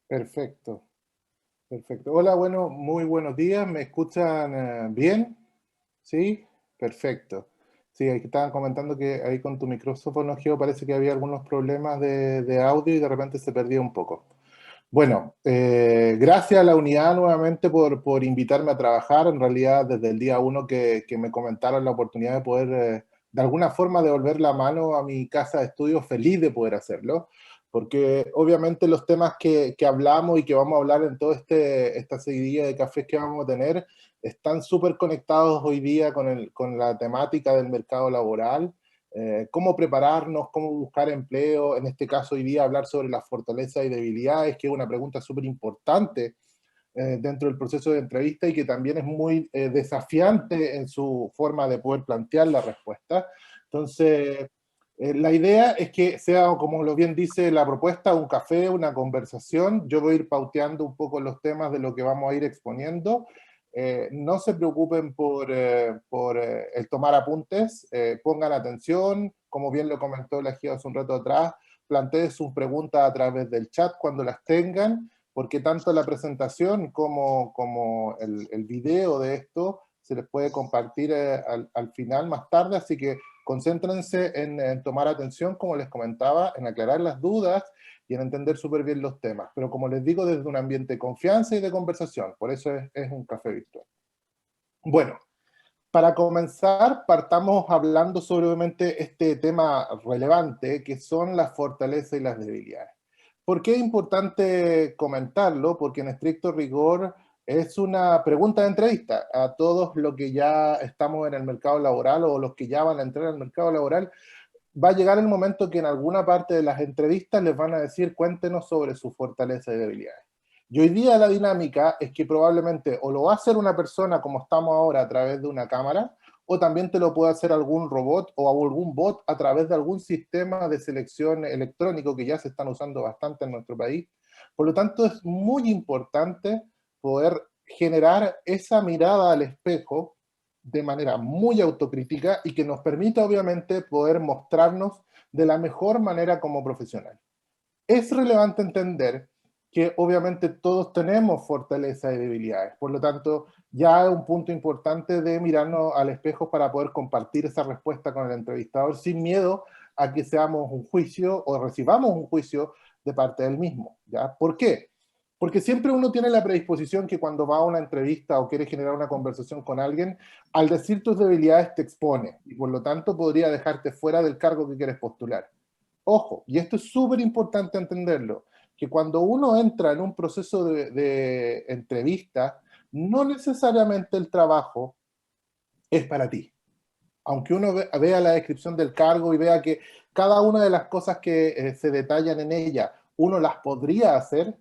Perfecto, perfecto. Hola, bueno, muy buenos días. ¿Me escuchan bien? ¿Sí? Perfecto. Sí, ahí estaban comentando que ahí con tu micrófono, Geo, parece que había algunos problemas de audio y de repente se perdía un poco. Bueno, gracias a la unidad nuevamente por invitarme a trabajar. En realidad, desde el día uno que me comentaron la oportunidad de poder, de alguna forma, devolver la mano a mi casa de estudio, feliz de poder hacerlo, porque obviamente los temas que hablamos y que vamos a hablar en toda esta seguidilla de cafés que vamos a tener están súper conectados hoy día con la temática del mercado laboral, cómo prepararnos, cómo buscar empleo, en este caso hoy día hablar sobre las fortalezas y debilidades, que es una pregunta súper importante dentro del proceso de entrevista y que también es muy desafiante en su forma de poder plantear la respuesta. Entonces, la idea es que sea, como lo bien dice la propuesta, un café, una conversación. Yo voy a ir pauteando un poco los temas de lo que vamos a ir exponiendo. No se preocupen por el tomar apuntes, pongan atención, como bien lo comentó la Gio hace un rato atrás, planteen sus preguntas a través del chat cuando las tengan, porque tanto la presentación como el video de esto se les puede compartir al final más tarde, así que concéntrense en tomar atención, como les comentaba, en aclarar las dudas y en entender súper bien los temas, pero como les digo, desde un ambiente de confianza y de conversación, por eso es un café virtual. Bueno, para comenzar, partamos hablando sobre obviamente este tema relevante, que son las fortalezas y las debilidades. ¿Por qué es importante comentarlo? Porque en estricto rigor es una pregunta de entrevista a todos los que ya estamos en el mercado laboral o los que ya van a entrar al mercado laboral. Va a llegar el momento que en alguna parte de las entrevistas les van a decir cuéntenos sobre sus fortalezas y debilidades. Y hoy día la dinámica es que probablemente o lo va a hacer una persona como estamos ahora a través de una cámara, o también te lo puede hacer algún robot o algún bot a través de algún sistema de selección electrónico que ya se están usando bastante en nuestro país. Por lo tanto, es muy importante poder generar esa mirada al espejo de manera muy autocrítica y que nos permita obviamente poder mostrarnos de la mejor manera como profesional. Es relevante entender que obviamente todos tenemos fortalezas y debilidades, por lo tanto ya es un punto importante de mirarnos al espejo para poder compartir esa respuesta con el entrevistador sin miedo a que seamos un juicio o recibamos un juicio de parte del mismo, ¿ya? ¿Por qué? Porque siempre uno tiene la predisposición que cuando va a una entrevista o quiere generar una conversación con alguien, al decir tus debilidades te expone y por lo tanto podría dejarte fuera del cargo que quieres postular. Ojo, y esto es súper importante entenderlo, que cuando uno entra en un proceso de entrevista, no necesariamente el trabajo es para ti. Aunque uno vea la descripción del cargo y vea que cada una de las cosas que se detallan en ella, uno las podría hacer,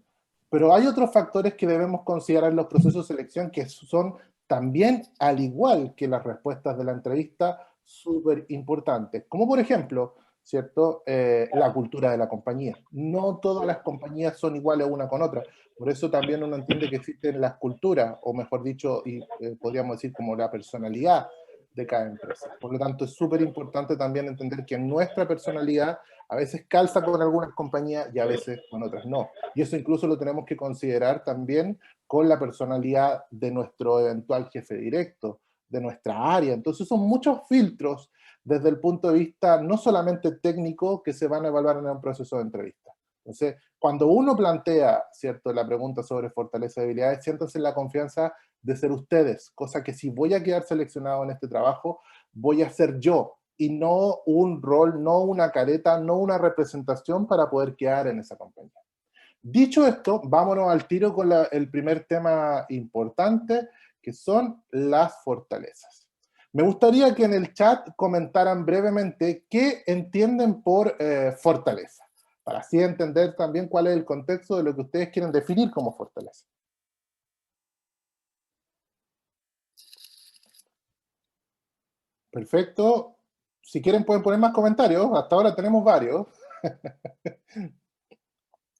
pero hay otros factores que debemos considerar en los procesos de selección que son también, al igual que las respuestas de la entrevista, súper importantes. Como por ejemplo, ¿cierto? La cultura de la compañía. No todas las compañías son iguales una con otra. Por eso también uno entiende que existen las culturas, o mejor dicho, y podríamos decir como la personalidad de cada empresa. Por lo tanto, es súper importante también entender que nuestra personalidad a veces calza con algunas compañías y a veces con otras no. Y eso incluso lo tenemos que considerar también con la personalidad de nuestro eventual jefe directo, de nuestra área. Entonces son muchos filtros desde el punto de vista no solamente técnico que se van a evaluar en un proceso de entrevista. Entonces, cuando uno plantea, ¿cierto?, la pregunta sobre fortaleza y debilidades, siéntanse en la confianza de ser ustedes, cosa que si voy a quedar seleccionado en este trabajo, voy a ser yo, y no un rol, no una careta, no una representación para poder quedar en esa compañía. Dicho esto, vámonos al tiro con el primer tema importante, que son las fortalezas. Me gustaría que en el chat comentaran brevemente qué entienden por fortaleza, para así entender también cuál es el contexto de lo que ustedes quieren definir como fortaleza. Perfecto. Si quieren pueden poner más comentarios. Hasta ahora tenemos varios.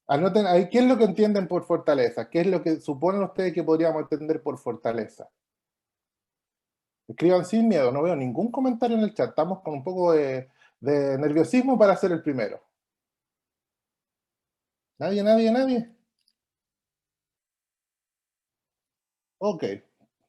Anoten ahí qué es lo que entienden por fortaleza. ¿Qué es lo que suponen ustedes que podríamos entender por fortaleza? Escriban sin miedo. No veo ningún comentario en el chat. Estamos con un poco de nerviosismo para ser el primero. ¿Nadie, nadie, nadie? Ok,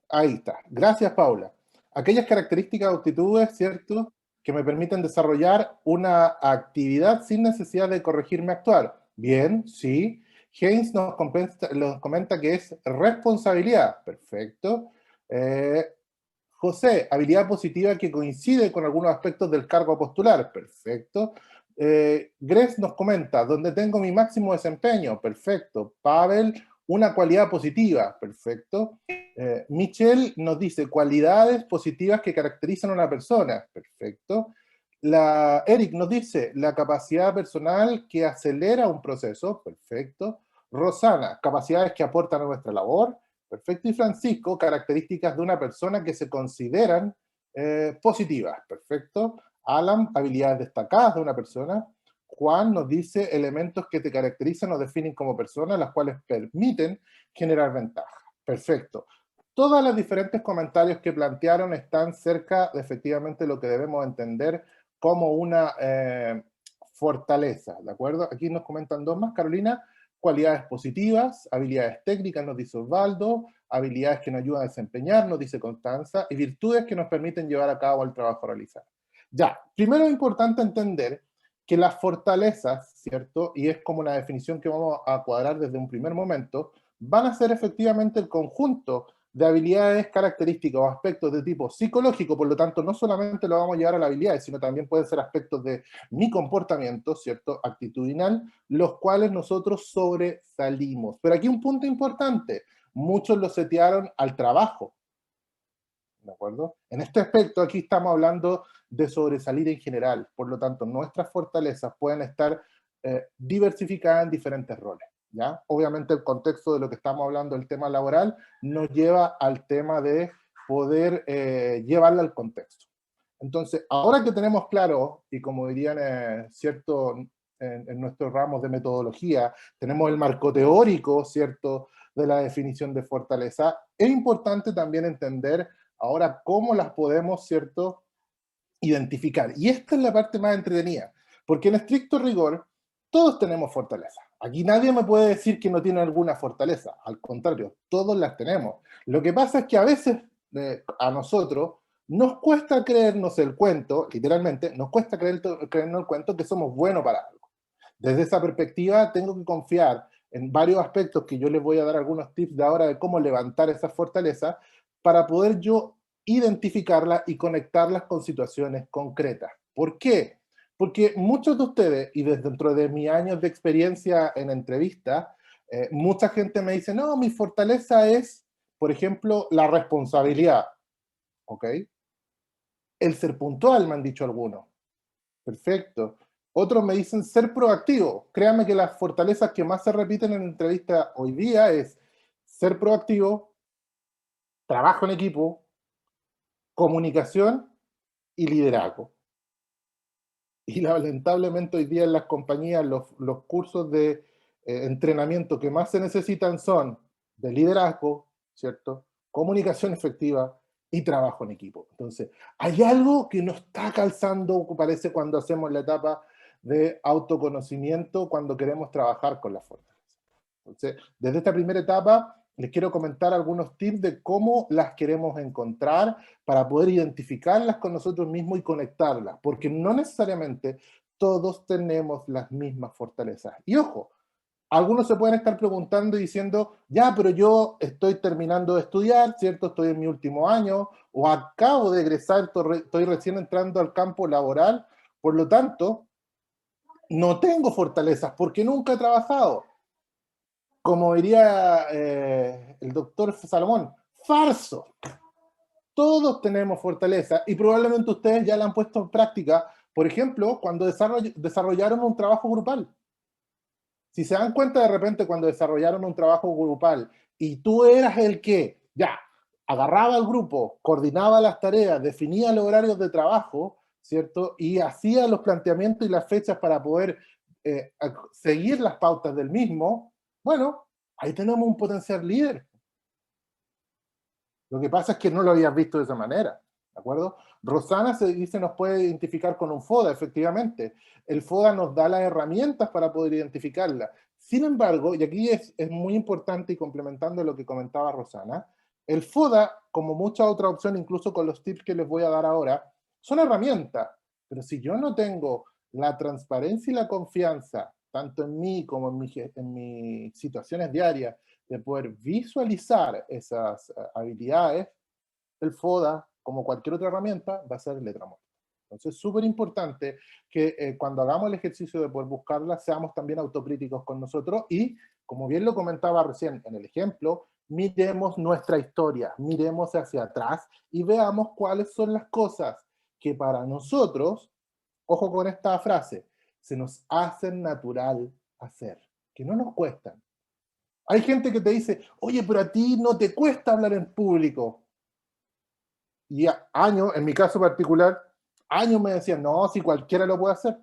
ahí está. Gracias, Paula. Aquellas características o actitudes, ¿cierto?, que me permiten desarrollar una actividad sin necesidad de corregirme actuar. Bien, sí. Haynes nos comenta que es responsabilidad. Perfecto. Eh, José, habilidad positiva que coincide con algunos aspectos del cargo a postular. Perfecto. Gres nos comenta, donde tengo mi máximo desempeño. Perfecto. Pavel, una cualidad positiva. Perfecto. Michelle nos dice, cualidades positivas que caracterizan a una persona. Perfecto. Eric nos dice, la capacidad personal que acelera un proceso. Perfecto. Rosana, capacidades que aportan a nuestra labor. Perfecto. Y Francisco, características de una persona que se consideran positivas. Perfecto. Alan, habilidades destacadas de una persona. Juan nos dice elementos que te caracterizan o definen como persona, las cuales permiten generar ventaja. Perfecto. Todos los diferentes comentarios que plantearon están cerca de efectivamente lo que debemos entender como una fortaleza, ¿de acuerdo? Aquí nos comentan dos más, Carolina. Cualidades positivas, habilidades técnicas, nos dice Osvaldo, habilidades que nos ayudan a desempeñar, nos dice Constanza, y virtudes que nos permiten llevar a cabo el trabajo realizado. Ya, primero es importante entender que las fortalezas, ¿cierto? Y es como una definición que vamos a cuadrar desde un primer momento, van a ser efectivamente el conjunto de habilidades, características o aspectos de tipo psicológico, por lo tanto no solamente lo vamos a llevar a las habilidades, sino también pueden ser aspectos de mi comportamiento, ¿cierto? Actitudinal, los cuales nosotros sobresalimos. Pero aquí un punto importante, muchos lo setearon al trabajo, ¿de acuerdo? En este aspecto aquí estamos hablando de sobresalir en general, por lo tanto nuestras fortalezas pueden estar diversificadas en diferentes roles, ¿ya? Obviamente el contexto de lo que estamos hablando, el tema laboral, nos lleva al tema de poder llevarla al contexto. Entonces, ahora que tenemos claro, y como dirían, ¿cierto?, en nuestros ramos de metodología, tenemos el marco teórico, ¿cierto?, de la definición de fortaleza, es importante también entender ahora cómo las podemos, ¿cierto?, identificar. Y esta es la parte más entretenida, porque en estricto rigor, todos tenemos fortaleza. Aquí nadie me puede decir que no tiene alguna fortaleza, al contrario, todos las tenemos. Lo que pasa es que a veces a nosotros nos cuesta creernos el cuento, literalmente, nos cuesta creernos el cuento que somos buenos para algo. Desde esa perspectiva, tengo que confiar en varios aspectos que yo les voy a dar algunos tips de ahora de cómo levantar esas fortalezas para poder yo identificarlas y conectarlas con situaciones concretas. ¿Por qué? Porque muchos de ustedes, y desde dentro de mis años de experiencia en entrevistas, mucha gente me dice, no, mi fortaleza es, por ejemplo, la responsabilidad, ¿ok? El ser puntual, me han dicho algunos. Perfecto. Otros me dicen ser proactivo. Créanme que las fortalezas que más se repiten en entrevistas hoy día es ser proactivo, trabajo en equipo, comunicación y liderazgo. Y lamentablemente hoy día en las compañías los cursos de entrenamiento que más se necesitan son de liderazgo, ¿cierto? Comunicación efectiva y trabajo en equipo. Entonces, hay algo que no está calzando, parece, cuando hacemos la etapa de autoconocimiento, cuando queremos trabajar con la fortaleza. Entonces, desde esta primera etapa, les quiero comentar algunos tips de cómo las queremos encontrar para poder identificarlas con nosotros mismos y conectarlas, porque no necesariamente todos tenemos las mismas fortalezas. Y ojo, algunos se pueden estar preguntando y diciendo, ya, pero yo estoy terminando de estudiar, ¿cierto? Estoy en mi último año, o acabo de egresar, estoy recién entrando al campo laboral, por lo tanto, no tengo fortalezas porque nunca he trabajado. Como diría el doctor Salomón, falso. Todos tenemos fortaleza y probablemente ustedes ya la han puesto en práctica, por ejemplo, cuando desarrollaron un trabajo grupal. Si se dan cuenta de repente cuando desarrollaron un trabajo grupal y tú eras el que ya agarraba al grupo, coordinaba las tareas, definía los horarios de trabajo, ¿cierto? Y hacía los planteamientos y las fechas para poder seguir las pautas del mismo, bueno, ahí tenemos un potencial líder. Lo que pasa es que no lo habías visto de esa manera, ¿de acuerdo? Rosana se dice nos puede identificar con un FODA, efectivamente. El FODA nos da las herramientas para poder identificarla. Sin embargo, y aquí es muy importante y complementando lo que comentaba Rosana, El FODA, como muchas otras opciones, incluso con los tips que les voy a dar ahora, son herramientas, pero si yo no tengo la transparencia y la confianza, tanto en mí como en mis situaciones diarias, de poder visualizar esas habilidades, el FODA, como cualquier otra herramienta, va a ser letra muerta. Entonces es súper importante que cuando hagamos el ejercicio de poder buscarla, seamos también autocríticos con nosotros y, como bien lo comentaba recién en el ejemplo, miremos nuestra historia, miremos hacia atrás y veamos cuáles son las cosas que para nosotros, ojo con esta frase, se nos hacen natural hacer, que no nos cuestan. Hay gente que te dice, oye, pero a ti no te cuesta hablar en público. Y años, en mi caso particular, años me decían, no, si cualquiera lo puede hacer.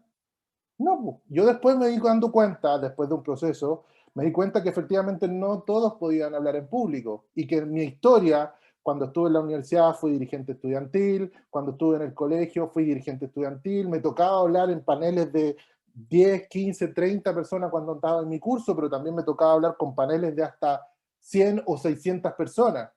No, pues, yo después me di dando cuenta, después de un proceso, me di cuenta que efectivamente no todos podían hablar en público y que en mi historia, cuando estuve en la universidad fui dirigente estudiantil, cuando estuve en el colegio fui dirigente estudiantil, me tocaba hablar en paneles de 10, 15, 30 personas cuando estaba en mi curso, pero también me tocaba hablar con paneles de hasta 100 o 600 personas.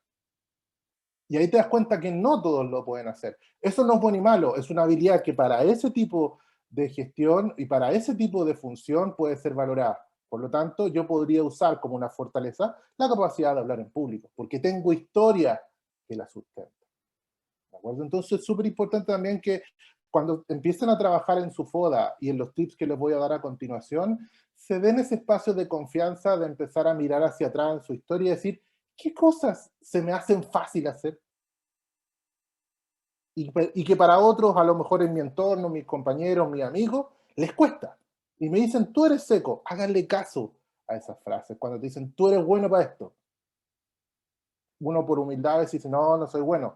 Y ahí te das cuenta que no todos lo pueden hacer. Eso no es bueno ni malo, es una habilidad que para ese tipo de gestión y para ese tipo de función puede ser valorada. Por lo tanto, yo podría usar como una fortaleza la capacidad de hablar en público, porque tengo historia que la sustenta. ¿De acuerdo? Entonces es súper importante también que cuando empiecen a trabajar en su FODA y en los tips que les voy a dar a continuación, se den ese espacio de confianza de empezar a mirar hacia atrás en su historia y decir, ¿qué cosas se me hacen fácil hacer? Y que para otros, a lo mejor en mi entorno, mis compañeros, mis amigos, les cuesta. Y me dicen, tú eres seco, háganle caso a esas frases. Cuando te dicen, tú eres bueno para esto, uno por humildad a veces dice, no, no soy bueno.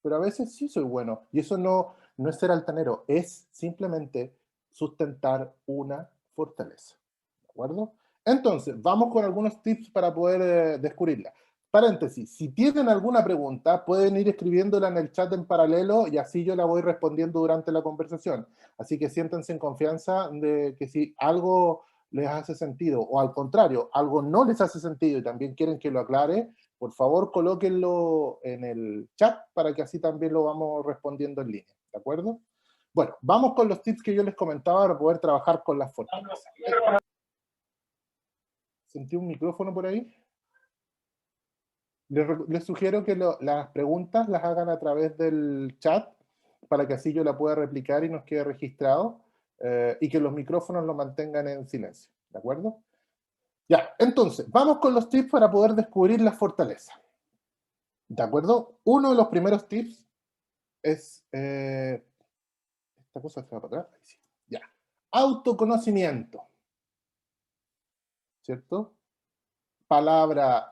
Pero a veces sí soy bueno. Y eso no es ser altanero, es simplemente sustentar una fortaleza. ¿De acuerdo? Entonces, vamos con algunos tips para poder descubrirla. Paréntesis, si tienen alguna pregunta, pueden ir escribiéndola en el chat en paralelo y así yo la voy respondiendo durante la conversación. Así que siéntense en confianza de que si algo les hace sentido o al contrario, algo no les hace sentido y también quieren que lo aclare, por favor colóquenlo en el chat para que así también lo vamos respondiendo en línea, ¿de acuerdo? Bueno, vamos con los tips que yo les comentaba para poder trabajar con las fortalezas. ¿Sentí un micrófono por ahí? Les sugiero que las preguntas las hagan a través del chat para que así yo la pueda replicar y nos quede registrado y que los micrófonos lo mantengan en silencio, ¿de acuerdo? Ya, entonces, vamos con los tips para poder descubrir las fortalezas. ¿De acuerdo? Uno de los primeros tips es... esta cosa se va para atrás. Ahí sí. Ya. Autoconocimiento. ¿Cierto? Palabra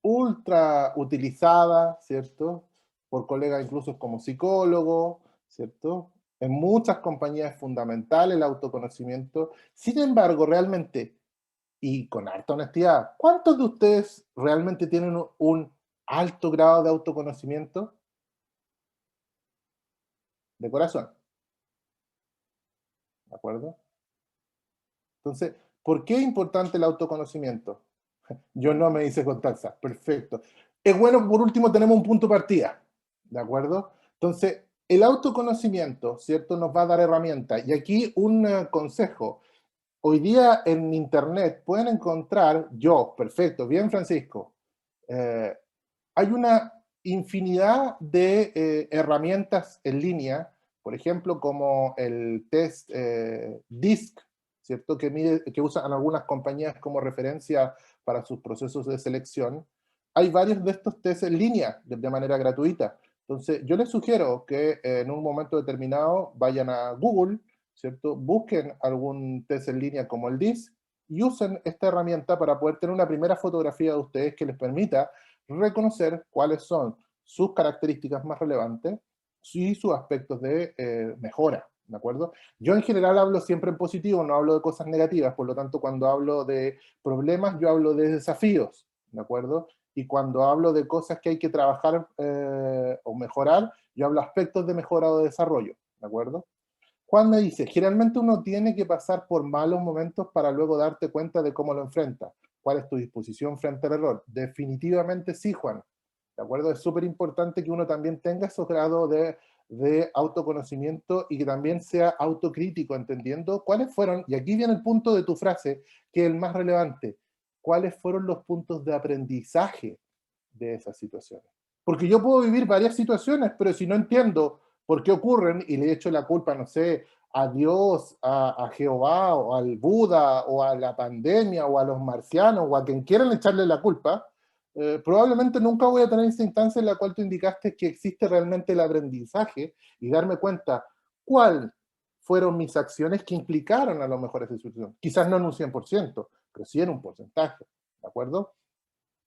ultra utilizada, ¿cierto? Por colegas incluso como psicólogos, ¿cierto? En muchas compañías es fundamental el autoconocimiento. Sin embargo, realmente, y con harta honestidad, ¿cuántos de ustedes realmente tienen un alto grado de autoconocimiento? De corazón, ¿de acuerdo? Entonces, ¿por qué es importante el autoconocimiento? Yo no me hice Constanza, perfecto. Es bueno, por último, tenemos un punto de partida, ¿de acuerdo? Entonces, el autoconocimiento, ¿cierto? Nos va a dar herramientas. Y aquí un consejo. Hoy día en Internet pueden encontrar, perfecto, bien Francisco, eh, hay una infinidad de herramientas en línea, por ejemplo, como el test DISC, ¿cierto? Que usan algunas compañías como referencia para sus procesos de selección. Hay varios de estos tests en línea de manera gratuita. Entonces, yo les sugiero que en un momento determinado vayan a Google, ¿cierto? Busquen algún test en línea como el DISC y usen esta herramienta para poder tener una primera fotografía de ustedes que les permita reconocer cuáles son sus características más relevantes y sus aspectos de mejora, ¿de acuerdo? Yo en general hablo siempre en positivo, no hablo de cosas negativas, por lo tanto cuando hablo de problemas yo hablo de desafíos, ¿de acuerdo? Y cuando hablo de cosas que hay que trabajar o mejorar, yo hablo de aspectos de mejora o de desarrollo, ¿de acuerdo? Juan me dice, generalmente uno tiene que pasar por malos momentos para luego darte cuenta de cómo lo enfrenta. ¿Cuál es tu disposición frente al error? Definitivamente sí, Juan. ¿de acuerdo? Es súper importante que uno también tenga esos grados de autoconocimiento y que también sea autocrítico, entendiendo cuáles fueron, y aquí viene el punto de tu frase, que es el más relevante, cuáles fueron los puntos de aprendizaje de esas situaciones. Porque yo puedo vivir varias situaciones, pero si no entiendo por qué ocurren y le echo la culpa, no sé, a Dios, a Jehová, o al Buda, o a la pandemia, o a los marcianos, o a quien quieran echarle la culpa, probablemente nunca voy a tener esa instancia en la cual tú indicaste que existe realmente el aprendizaje y darme cuenta cuáles fueron mis acciones que implicaron a lo mejor esa situación. Quizás no en un 100%, pero sí en un porcentaje, ¿de acuerdo?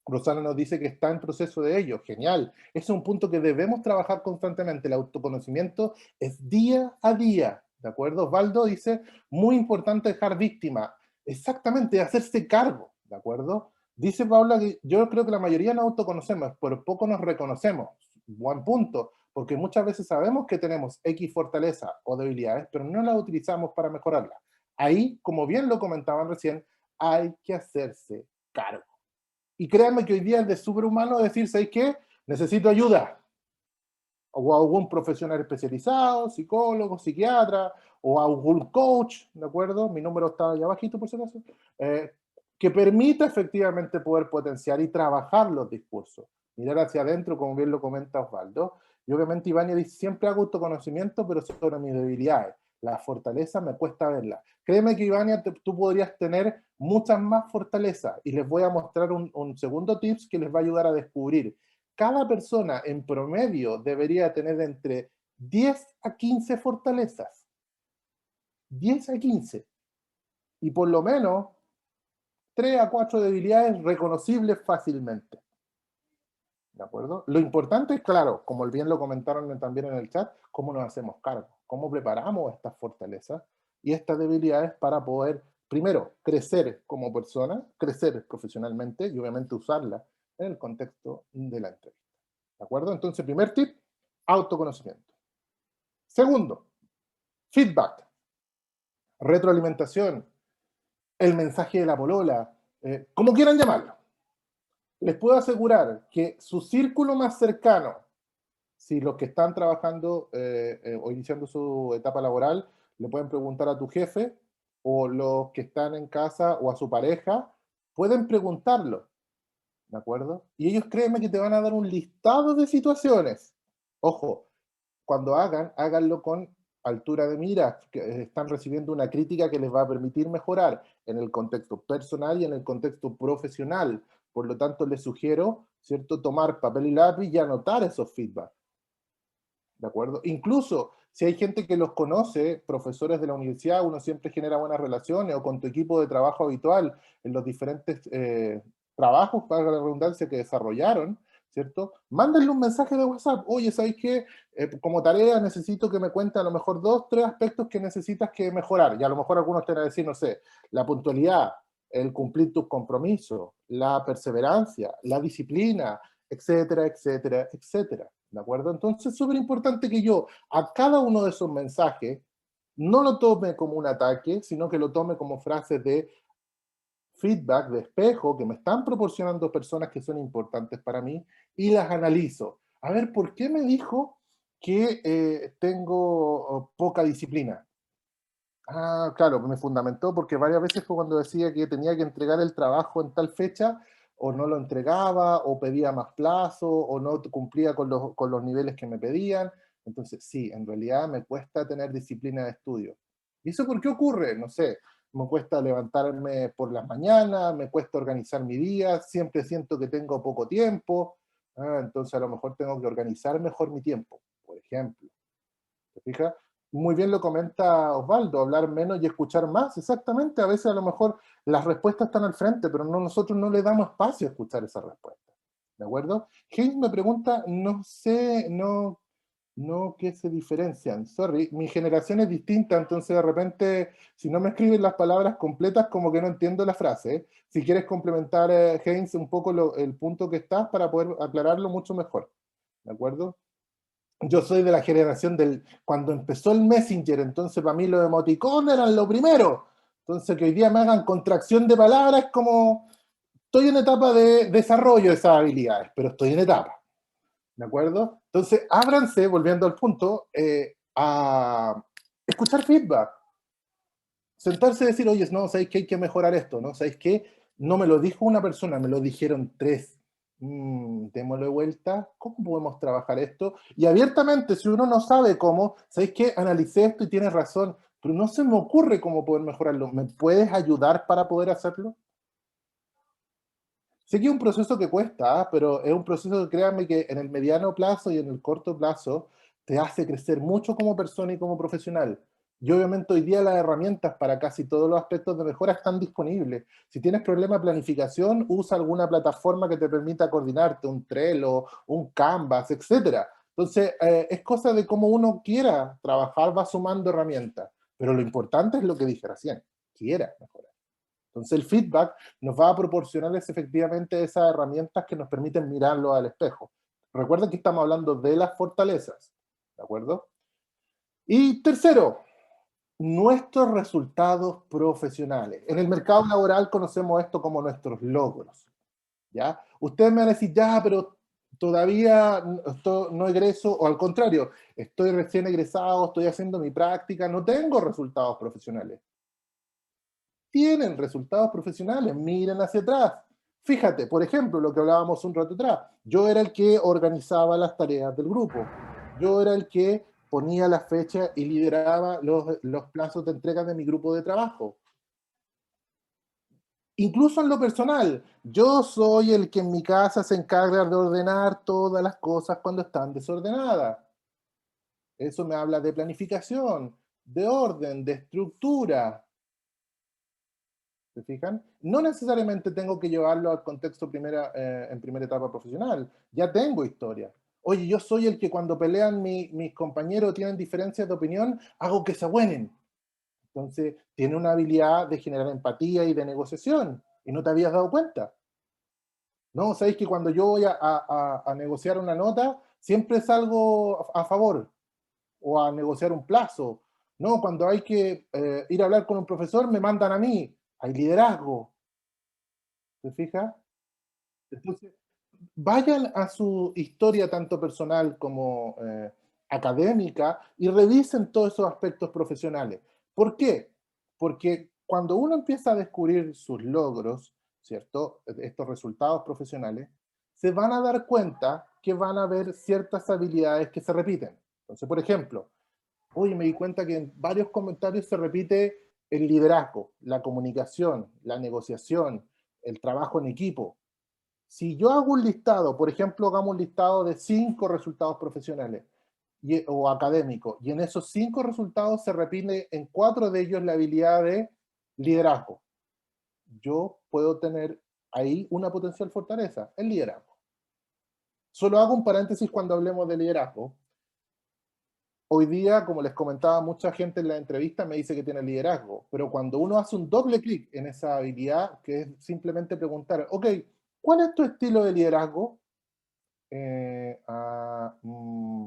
Rosana nos dice que está en proceso de ello. Genial. Ese es un punto que debemos trabajar constantemente. El autoconocimiento es día a día. ¿De acuerdo? Osvaldo dice, muy importante dejar víctima. Exactamente, hacerse cargo. ¿De acuerdo? Dice Paula que yo creo que la mayoría nos autoconocemos, pero poco nos reconocemos. Buen punto. Porque muchas veces sabemos que tenemos X fortaleza o debilidades, pero no las utilizamos para mejorarlas. Ahí, como bien lo comentaban recién, hay que hacerse cargo. Y créanme que hoy día es de superhumano decir, ¿sabes qué? Necesito ayuda. O a algún profesional especializado, psicólogo, psiquiatra, o a algún coach, ¿de acuerdo? Mi número está allá abajito, por si acaso. Que permita efectivamente poder potenciar y trabajar los discursos. Mirar hacia adentro, como bien lo comenta Osvaldo. Y obviamente Ivania dice, siempre hago autoconocimiento, pero sobre mis debilidades. La fortaleza me cuesta verla. Créeme que, Ivania, tú podrías tener muchas más fortalezas. Y les voy a mostrar un segundo tips que les va a ayudar a descubrir. Cada persona en promedio debería tener entre 10 a 15 fortalezas. 10 a 15. Y por lo menos 3 a 4 debilidades reconocibles fácilmente. ¿De acuerdo? Lo importante es, claro, como bien lo comentaron también en el chat, cómo nos hacemos cargo, cómo preparamos estas fortalezas y estas debilidades para poder, primero, crecer como persona, crecer profesionalmente y obviamente usarla en el contexto de la entrevista. ¿De acuerdo? Entonces, primer tip, autoconocimiento. Segundo, feedback, retroalimentación, el mensaje de la polola, como quieran llamarlo. Les puedo asegurar que su círculo más cercano, si los que están trabajando o iniciando su etapa laboral, le pueden preguntar a tu jefe, o los que están en casa o a su pareja, pueden preguntarlo, ¿de acuerdo? Y ellos, créeme que te van a dar un listado de situaciones. Ojo, cuando háganlo con altura de mira, que están recibiendo una crítica que les va a permitir mejorar en el contexto personal y en el contexto profesional. Por lo tanto, les sugiero, ¿cierto?, tomar papel y lápiz y anotar esos feedbacks. ¿De acuerdo? Incluso si hay gente que los conoce, profesores de la universidad, uno siempre genera buenas relaciones, o con tu equipo de trabajo habitual en los diferentes trabajos, para la redundancia, que desarrollaron, ¿cierto? Mándenle un mensaje de WhatsApp. Oye, ¿sabes qué? Como tarea necesito que me cuente a lo mejor 2, 3 aspectos que necesitas que mejorar. Y a lo mejor algunos te van a decir, no sé, la puntualidad, el cumplir tus compromisos, la perseverancia, la disciplina, etcétera, etcétera, etcétera. ¿De acuerdo? Entonces es súper importante que yo a cada uno de esos mensajes no lo tome como un ataque, sino que lo tome como frases de feedback, de espejo, que me están proporcionando personas que son importantes para mí, y las analizo. A ver, ¿por qué me dijo que tengo poca disciplina? Ah, claro, me fundamentó porque varias veces fue cuando decía que tenía que entregar el trabajo en tal fecha, o no lo entregaba, o pedía más plazo, o no cumplía con los niveles que me pedían. Entonces, sí, en realidad me cuesta tener disciplina de estudio. ¿Y eso por qué ocurre? No sé, me cuesta levantarme por las mañanas, me cuesta organizar mi día, siempre siento que tengo poco tiempo. Entonces a lo mejor tengo que organizar mejor mi tiempo, por ejemplo. ¿Te fijas? Muy bien lo comenta Osvaldo, hablar menos y escuchar más, exactamente. A veces a lo mejor las respuestas están al frente, pero nosotros no le damos espacio a escuchar esas respuestas. ¿De acuerdo? James me pregunta, no sé, no qué se diferencian. Sorry, mi generación es distinta, entonces de repente, si no me escriben las palabras completas, como que no entiendo la frase. ¿Eh? Si quieres complementar, James, un poco el punto que estás para poder aclararlo mucho mejor. ¿De acuerdo? Yo soy de la generación cuando empezó el Messenger, entonces para mí los emoticones eran lo primero. Entonces que hoy día me hagan contracción de palabras, como estoy en etapa de desarrollo de esas habilidades, pero estoy en etapa. ¿De acuerdo? Entonces, ábranse, volviendo al punto, a escuchar feedback. Sentarse y decir, oye, no, ¿sabéis que hay que mejorar esto? ¿No? ¿Sabéis qué? No me lo dijo una persona, me lo dijeron tres. Démosle vuelta, ¿cómo podemos trabajar esto? Y abiertamente, si uno no sabe cómo, ¿sabéis qué? Analicé esto y tienes razón, pero no se me ocurre cómo poder mejorarlo. ¿Me puedes ayudar para poder hacerlo? Sé que es un proceso que cuesta, pero es un proceso que créanme que en el mediano plazo y en el corto plazo te hace crecer mucho como persona y como profesional. Y obviamente hoy día las herramientas para casi todos los aspectos de mejora están disponibles. Si tienes problema de planificación, usa alguna plataforma que te permita coordinarte, un Trello, un Canvas, etcétera. Entonces, es cosa de cómo uno quiera trabajar, va sumando herramientas. Pero lo importante es lo que dije recién, quiera mejorar. Entonces el feedback nos va a proporcionar efectivamente esas herramientas que nos permiten mirarlo al espejo. Recuerden que estamos hablando de las fortalezas, ¿de acuerdo? Y tercero, nuestros resultados profesionales. En el mercado laboral conocemos esto como nuestros logros, ¿ya? Ustedes me van a decir, ya, pero todavía no egreso, o al contrario, estoy recién egresado, estoy haciendo mi práctica, no tengo resultados profesionales. Tienen resultados profesionales, miren hacia atrás. Fíjate, por ejemplo, lo que hablábamos un rato atrás, yo era el que organizaba las tareas del grupo, yo era el que ponía las fechas y lideraba los plazos de entrega de mi grupo de trabajo. Incluso en lo personal, yo soy el que en mi casa se encarga de ordenar todas las cosas cuando están desordenadas. Eso me habla de planificación, de orden, de estructura. ¿Se fijan? No necesariamente tengo que llevarlo al contexto en primera etapa profesional. Ya tengo historia. Oye, yo soy el que cuando pelean mis compañeros tienen diferencias de opinión, hago que se abuenen. Entonces, tiene una habilidad de generar empatía y de negociación. Y no te habías dado cuenta. No, sabéis que cuando yo voy a negociar una nota, siempre salgo a favor o a negociar un plazo. No, cuando hay que ir a hablar con un profesor, me mandan a mí. Hay liderazgo. ¿Se fija? Entonces, vayan a su historia tanto personal como académica y revisen todos esos aspectos profesionales. ¿Por qué? Porque cuando uno empieza a descubrir sus logros, ¿cierto? Estos resultados profesionales, se van a dar cuenta que van a haber ciertas habilidades que se repiten. Entonces, por ejemplo, hoy me di cuenta que en varios comentarios se repite el liderazgo, la comunicación, la negociación, el trabajo en equipo. Si yo hago un listado, por ejemplo, hagamos un listado de 5 resultados profesionales o académicos, y en esos 5 resultados se repite en 4 de ellos la habilidad de liderazgo. Yo puedo tener ahí una potencial fortaleza, el liderazgo. Solo hago un paréntesis cuando hablemos de liderazgo. Hoy día, como les comentaba, mucha gente en la entrevista me dice que tiene liderazgo, pero cuando uno hace un doble clic en esa habilidad, que es simplemente preguntar, ok, ¿cuál es tu estilo de liderazgo? eh, a, mm,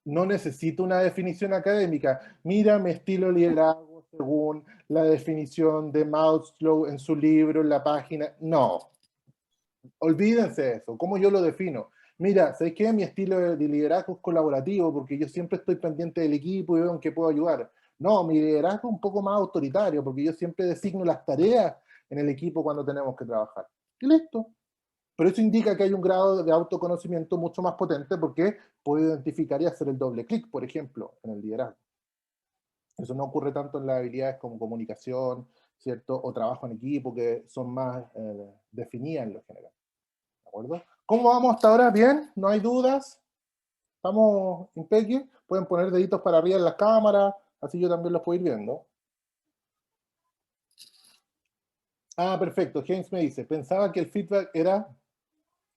no necesito una definición académica. Mira mi estilo de liderazgo según la definición de Maslow en su libro, en la página. No, olvídense de eso. ¿Cómo yo lo defino? Mira, ¿sabes qué? Mi estilo de liderazgo es colaborativo porque yo siempre estoy pendiente del equipo y veo en qué puedo ayudar. No, mi liderazgo es un poco más autoritario porque yo siempre designo las tareas en el equipo cuando tenemos que trabajar. Y listo. Pero eso indica que hay un grado de autoconocimiento mucho más potente porque puedo identificar y hacer el doble clic, por ejemplo, en el liderazgo. Eso no ocurre tanto en las habilidades como comunicación, ¿cierto? O trabajo en equipo, que son más definidas en lo general. ¿De acuerdo? ¿Cómo vamos hasta ahora? ¿Bien? ¿No hay dudas? ¿Estamos impeque? Pueden poner deditos para arriba en las cámaras, así yo también los puedo ir viendo. Ah, perfecto. James me dice, pensaba que el feedback era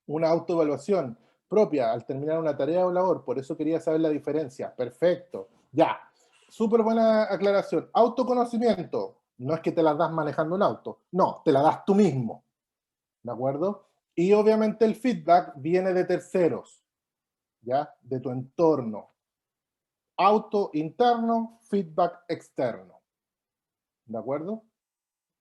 una autoevaluación propia al terminar una tarea o labor, por eso quería saber la diferencia. Perfecto, ya. Súper buena aclaración. Autoconocimiento, no es que te la das manejando un auto, no, te la das tú mismo, ¿de acuerdo? Y obviamente el feedback viene de terceros, ¿ya? De tu entorno. Auto interno, feedback externo, ¿de acuerdo?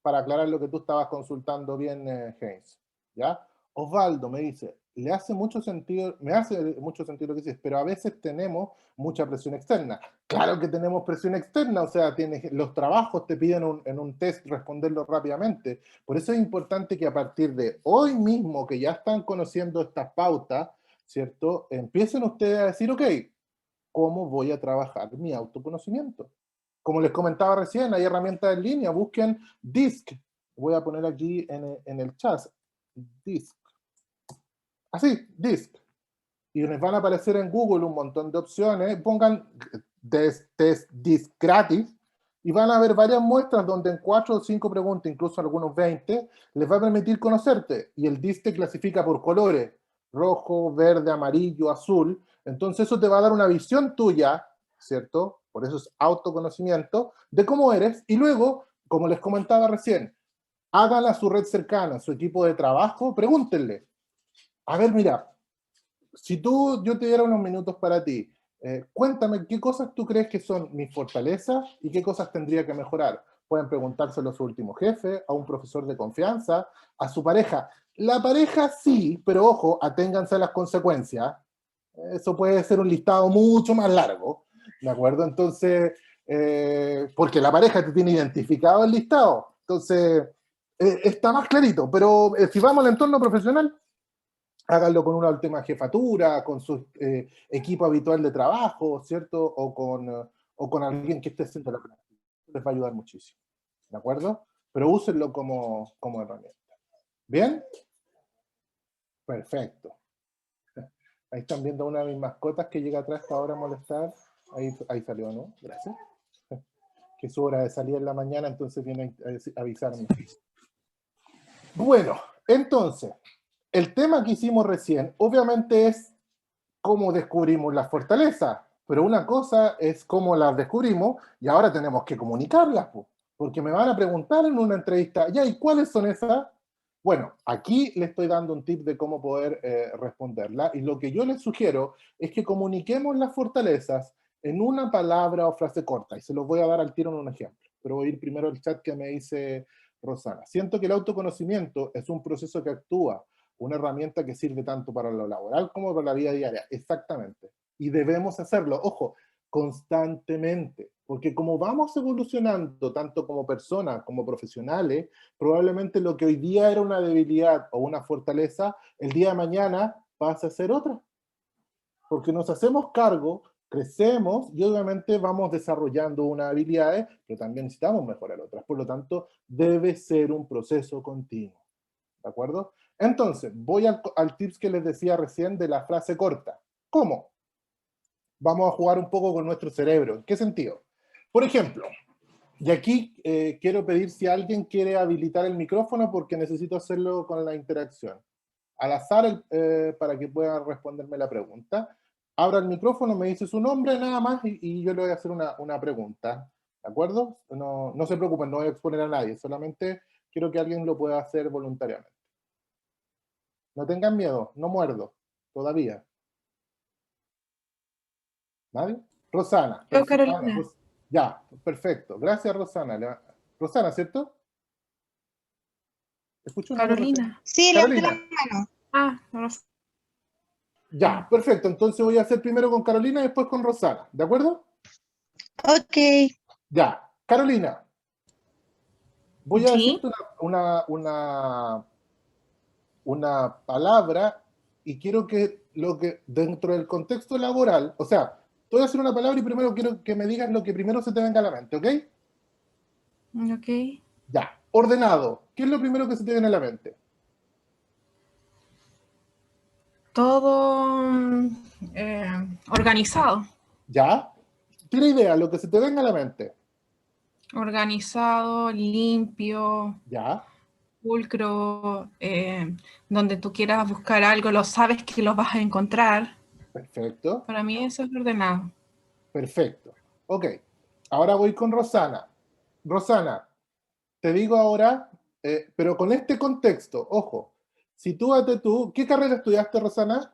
Para aclarar lo que tú estabas consultando bien, James, ¿ya? Osvaldo me dice, me hace mucho sentido lo que dices, pero a veces tenemos mucha presión externa. Claro que tenemos presión externa, o sea, los trabajos te piden en un test responderlo rápidamente. Por eso es importante que a partir de hoy mismo, que ya están conociendo estas pautas, ¿cierto? Empiecen ustedes a decir, ok, ¿cómo voy a trabajar mi autoconocimiento? Como les comentaba recién, hay herramientas en línea, busquen DISC. Voy a poner aquí en el chat, DISC. Así, DISC. Y les van a aparecer en Google un montón de opciones. Pongan test DISC gratis y van a ver varias muestras donde en 4 o 5 preguntas, incluso algunos 20, les va a permitir conocerte. Y el DISC te clasifica por colores, rojo, verde, amarillo, azul. Entonces eso te va a dar una visión tuya, ¿cierto? Por eso es autoconocimiento, de cómo eres. Y luego, como les comentaba recién, hagan a su red cercana, a su equipo de trabajo, pregúntenle. A ver, mira, si yo te diera unos minutos para ti, cuéntame qué cosas tú crees que son mis fortalezas y qué cosas tendría que mejorar. Pueden preguntárselo a su último jefe, a un profesor de confianza, a su pareja. La pareja sí, pero ojo, aténganse a las consecuencias. Eso puede ser un listado mucho más largo, ¿de acuerdo? Entonces, porque la pareja te tiene identificado el listado. Entonces, está más clarito, pero si vamos al entorno profesional, háganlo con una última jefatura, con su equipo habitual de trabajo, ¿cierto? O con alguien que esté haciendo la práctica. Les va a ayudar muchísimo, ¿de acuerdo? Pero úsenlo como herramienta. ¿Bien? Perfecto. Ahí están viendo una de mis mascotas que llega atrás para ahora molestar. Ahí salió, ¿no? Gracias. Que es su hora de salir en la mañana, entonces viene a avisarme. Bueno, entonces, el tema que hicimos recién, obviamente es cómo descubrimos las fortalezas, pero una cosa es cómo las descubrimos y ahora tenemos que comunicarlas, porque me van a preguntar en una entrevista, ya, ¿y cuáles son esas? Bueno, aquí le estoy dando un tip de cómo poder responderla y lo que yo les sugiero es que comuniquemos las fortalezas en una palabra o frase corta y se los voy a dar al tiro en un ejemplo, pero voy a ir primero al chat que me dice Rosana. Siento que el autoconocimiento es un proceso que actúa, una herramienta que sirve tanto para lo laboral como para la vida diaria, exactamente. Y debemos hacerlo, ojo, constantemente, porque como vamos evolucionando tanto como personas como profesionales, probablemente lo que hoy día era una debilidad o una fortaleza, el día de mañana pasa a ser otra, porque nos hacemos cargo, crecemos y obviamente vamos desarrollando unas habilidades, pero también necesitamos mejorar otras, por lo tanto debe ser un proceso continuo, ¿de acuerdo? Entonces, voy al tips que les decía recién de la frase corta. ¿Cómo? Vamos a jugar un poco con nuestro cerebro. ¿En qué sentido? Por ejemplo, y aquí quiero pedir si alguien quiere habilitar el micrófono porque necesito hacerlo con la interacción. Al azar, para que pueda responderme la pregunta. Abra el micrófono, me dice su nombre nada más y yo le voy a hacer una pregunta. ¿De acuerdo? No se preocupen, no voy a exponer a nadie, solamente quiero que alguien lo pueda hacer voluntariamente. No tengan miedo, no muerdo, todavía. ¿Nadie? Rosana. Yo, Carolina. Ya, perfecto. Gracias, Rosana. Rosana, ¿cierto? ¿Escucho un número recién? Carolina. Sí, levanté la Carolina. mano. Ah, Rosana. Ya, perfecto. Entonces voy a hacer primero con Carolina y después con Rosana. ¿De acuerdo? Ok. Ya. Carolina. Voy a Sí. decirte una palabra y quiero que dentro del contexto laboral, o sea, te voy a hacer una palabra y primero quiero que me digas lo que primero se te venga a la mente, ¿ok? Ok. Ya. Ordenado. ¿Qué es lo primero que se te viene a la mente? Todo organizado. ¿Ya? Tira idea, lo que se te venga a la mente. Organizado, limpio, ¿Ya? pulcro, donde tú quieras buscar algo, lo sabes que lo vas a encontrar. Perfecto. Para mí eso es ordenado. Perfecto. Ok. Ahora voy con Rosana. Rosana, te digo ahora, pero con este contexto, ojo, sitúate tú, ¿qué carrera estudiaste, Rosana?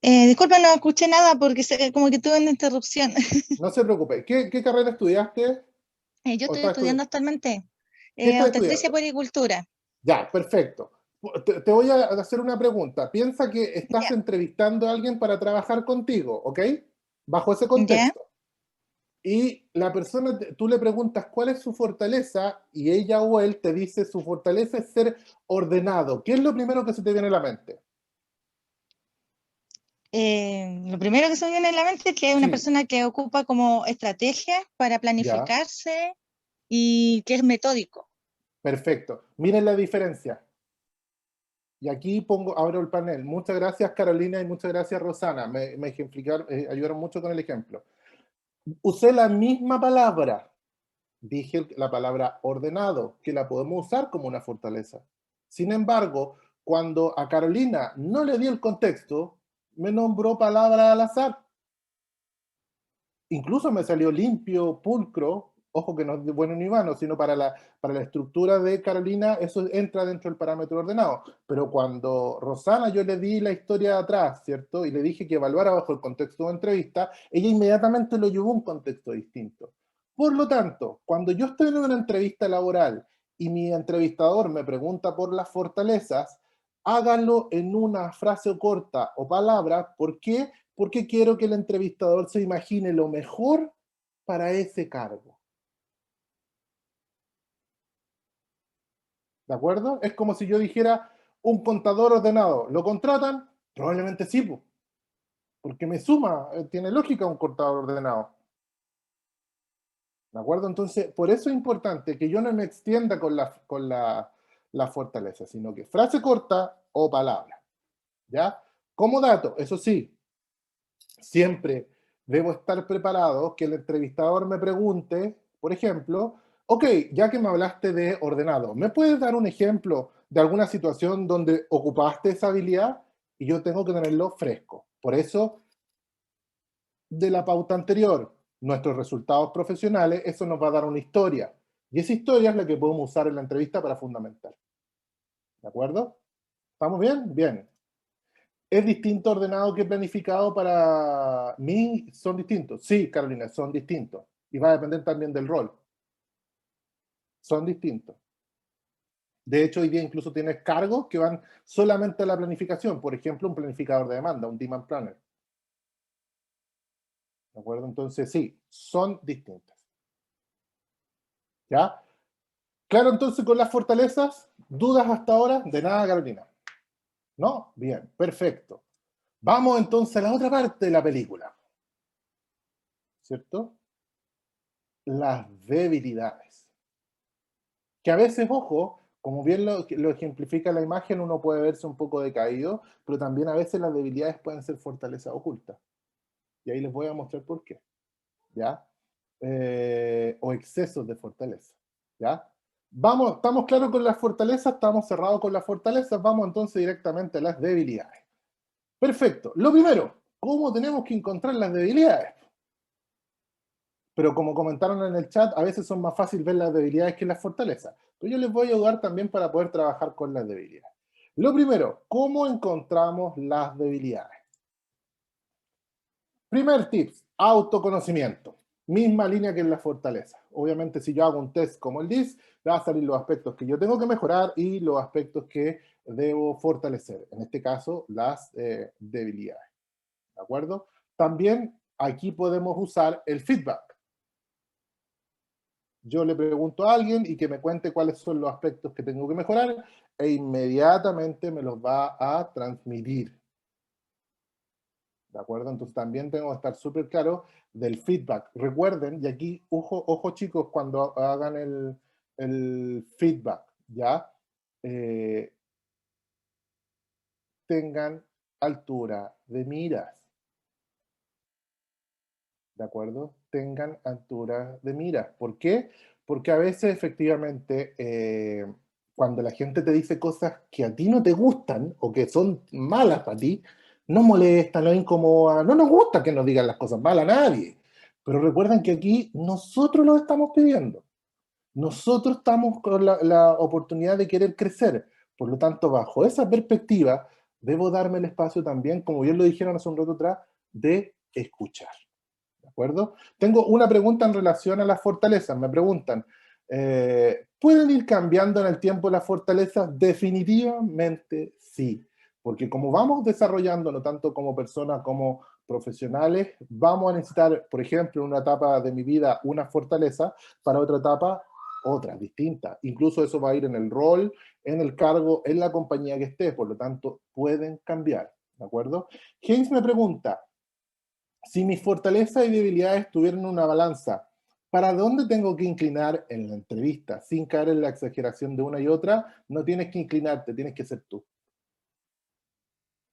Disculpa, no escuché nada porque como que tuve una interrupción. No se preocupe. ¿Qué carrera estudiaste? Yo ¿O estoy estás estudiando estudiando? actualmente ¿Qué estás obstetricia estudiando? y puericultura. Ya, perfecto. Te voy a hacer una pregunta. Piensa que estás Ya, entrevistando a alguien para trabajar contigo, ¿ok? Bajo ese ya, contexto. Y la persona, tú le preguntas cuál es su fortaleza y ella o él te dice su fortaleza es ser ordenado. ¿Qué es lo primero que se te viene a la mente? lo primero que se me viene a la mente es que es una Sí, persona que ocupa como estrategias para ya, planificarse y que es metódico. perfecto. Miren la diferencia. Y aquí pongo, abro el panel. Muchas gracias Carolina y muchas gracias Rosana. Me ejemplificaron, ayudaron mucho con el ejemplo. Usé la misma palabra. Dije la palabra ordenado, que la podemos usar como una fortaleza. Sin embargo, cuando a Carolina no le di el contexto, me nombró palabra al azar. Incluso me salió limpio, pulcro, ojo que no es de bueno ni vano, sino para la estructura de Carolina, eso entra dentro del parámetro ordenado. Pero cuando Rosana yo le di la historia de atrás, ¿cierto? Y le dije que evaluara bajo el contexto de entrevista, ella inmediatamente lo llevó a un contexto distinto. Por lo tanto, cuando yo estoy en una entrevista laboral y mi entrevistador me pregunta por las fortalezas, háganlo en una frase corta o palabra. ¿Por qué? Porque quiero que el entrevistador se imagine lo mejor para ese cargo. ¿De acuerdo? Es como si yo dijera un contador ordenado. ¿Lo contratan? Probablemente sí, porque me suma, tiene lógica un contador ordenado. ¿De acuerdo? Entonces, por eso es importante que yo no me extienda la fortaleza, sino que frase corta o palabra. ¿Ya? Como dato, eso sí, siempre debo estar preparado que el entrevistador me pregunte, por ejemplo, ok, ya que me hablaste de ordenado, ¿me puedes dar un ejemplo de alguna situación donde ocupaste esa habilidad? Y yo tengo que tenerlo fresco. Por eso, de la pauta anterior, nuestros resultados profesionales, eso nos va a dar una historia. Y esa historia es la que podemos usar en la entrevista para fundamentar. ¿De acuerdo? ¿Estamos bien? Bien. ¿Es distinto ordenado que planificado para mí? ¿Son distintos? Sí, Carolina, son distintos. Y va a depender también del rol. Son distintos. De hecho, hoy día incluso tienes cargos que van solamente a la planificación. Por ejemplo, un planificador de demanda, un demand planner. ¿De acuerdo? Entonces, sí, son distintas. ¿Ya? Claro, entonces con las fortalezas, ¿dudas hasta ahora? De nada, Carolina. ¿No? Bien, perfecto. Vamos entonces a la otra parte de la película. ¿Cierto? Las debilidades. Que a veces, ojo, como bien lo ejemplifica la imagen, uno puede verse un poco decaído, pero también a veces las debilidades pueden ser fortalezas ocultas. Y ahí les voy a mostrar por qué. ¿Ya? O excesos de fortaleza. ¿Ya? Vamos, ¿estamos claros con las fortalezas? ¿Estamos cerrados con las fortalezas? Vamos entonces directamente a las debilidades. Perfecto. Lo primero, ¿cómo tenemos que encontrar las debilidades? Pero como comentaron en el chat, a veces son más fáciles ver las debilidades que las fortalezas. Pero yo les voy a ayudar también para poder trabajar con las debilidades. Lo primero, ¿cómo encontramos las debilidades? Primer tips, autoconocimiento. Misma línea que en la fortaleza. Obviamente, si yo hago un test como el DIS, me van a salir los aspectos que yo tengo que mejorar y los aspectos que debo fortalecer. En este caso, las debilidades. ¿De acuerdo? También aquí podemos usar el feedback. Yo le pregunto a alguien y que me cuente cuáles son los aspectos que tengo que mejorar e inmediatamente me los va a transmitir. ¿De acuerdo? Entonces también tengo que estar súper claro del feedback. Recuerden, y aquí, ojo, ojo chicos, cuando hagan el feedback, ¿ya? Tengan altura de miras. ¿De acuerdo? Tengan altura de miras. ¿Por qué? Porque a veces efectivamente cuando la gente te dice cosas que a ti no te gustan o que son malas para ti, nos molestan, nos incomodan, no nos gusta que nos digan las cosas malas a nadie. Pero recuerden que aquí nosotros lo estamos pidiendo. Nosotros estamos con la oportunidad de querer crecer. Por lo tanto, bajo esa perspectiva, debo darme el espacio también, como bien lo dijeron hace un rato atrás, de escuchar. ¿De acuerdo? Tengo una pregunta en relación a las fortalezas. Me preguntan, ¿Pueden ir cambiando en el tiempo las fortalezas? Definitivamente sí, porque como vamos desarrollando, no tanto como personas como profesionales, vamos a necesitar, por ejemplo, en una etapa de mi vida una fortaleza, para otra etapa otra, distinta. Incluso eso va a ir en el rol, en el cargo, en la compañía que esté, por lo tanto, pueden cambiar, ¿de acuerdo? James me pregunta, si mis fortalezas y debilidades tuvieran una balanza, ¿para dónde tengo que inclinar en la entrevista? Sin caer en la exageración de una y otra, no tienes que inclinarte, tienes que ser tú.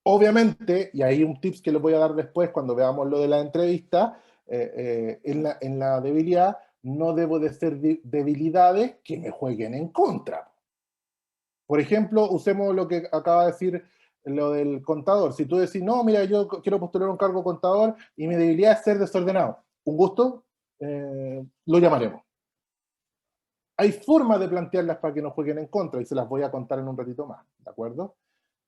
Obviamente, y hay un tips que les voy a dar después cuando veamos lo de la entrevista, en la debilidad, no debo de ser debilidades que me jueguen en contra. Por ejemplo, usemos lo que acaba de decir lo del contador. Si tú decís, no, mira, yo quiero postular un cargo contador y mi debilidad es ser desordenado. Un gusto, lo llamaremos. Hay formas de plantearlas para que no jueguen en contra y se las voy a contar en un ratito más, ¿de acuerdo?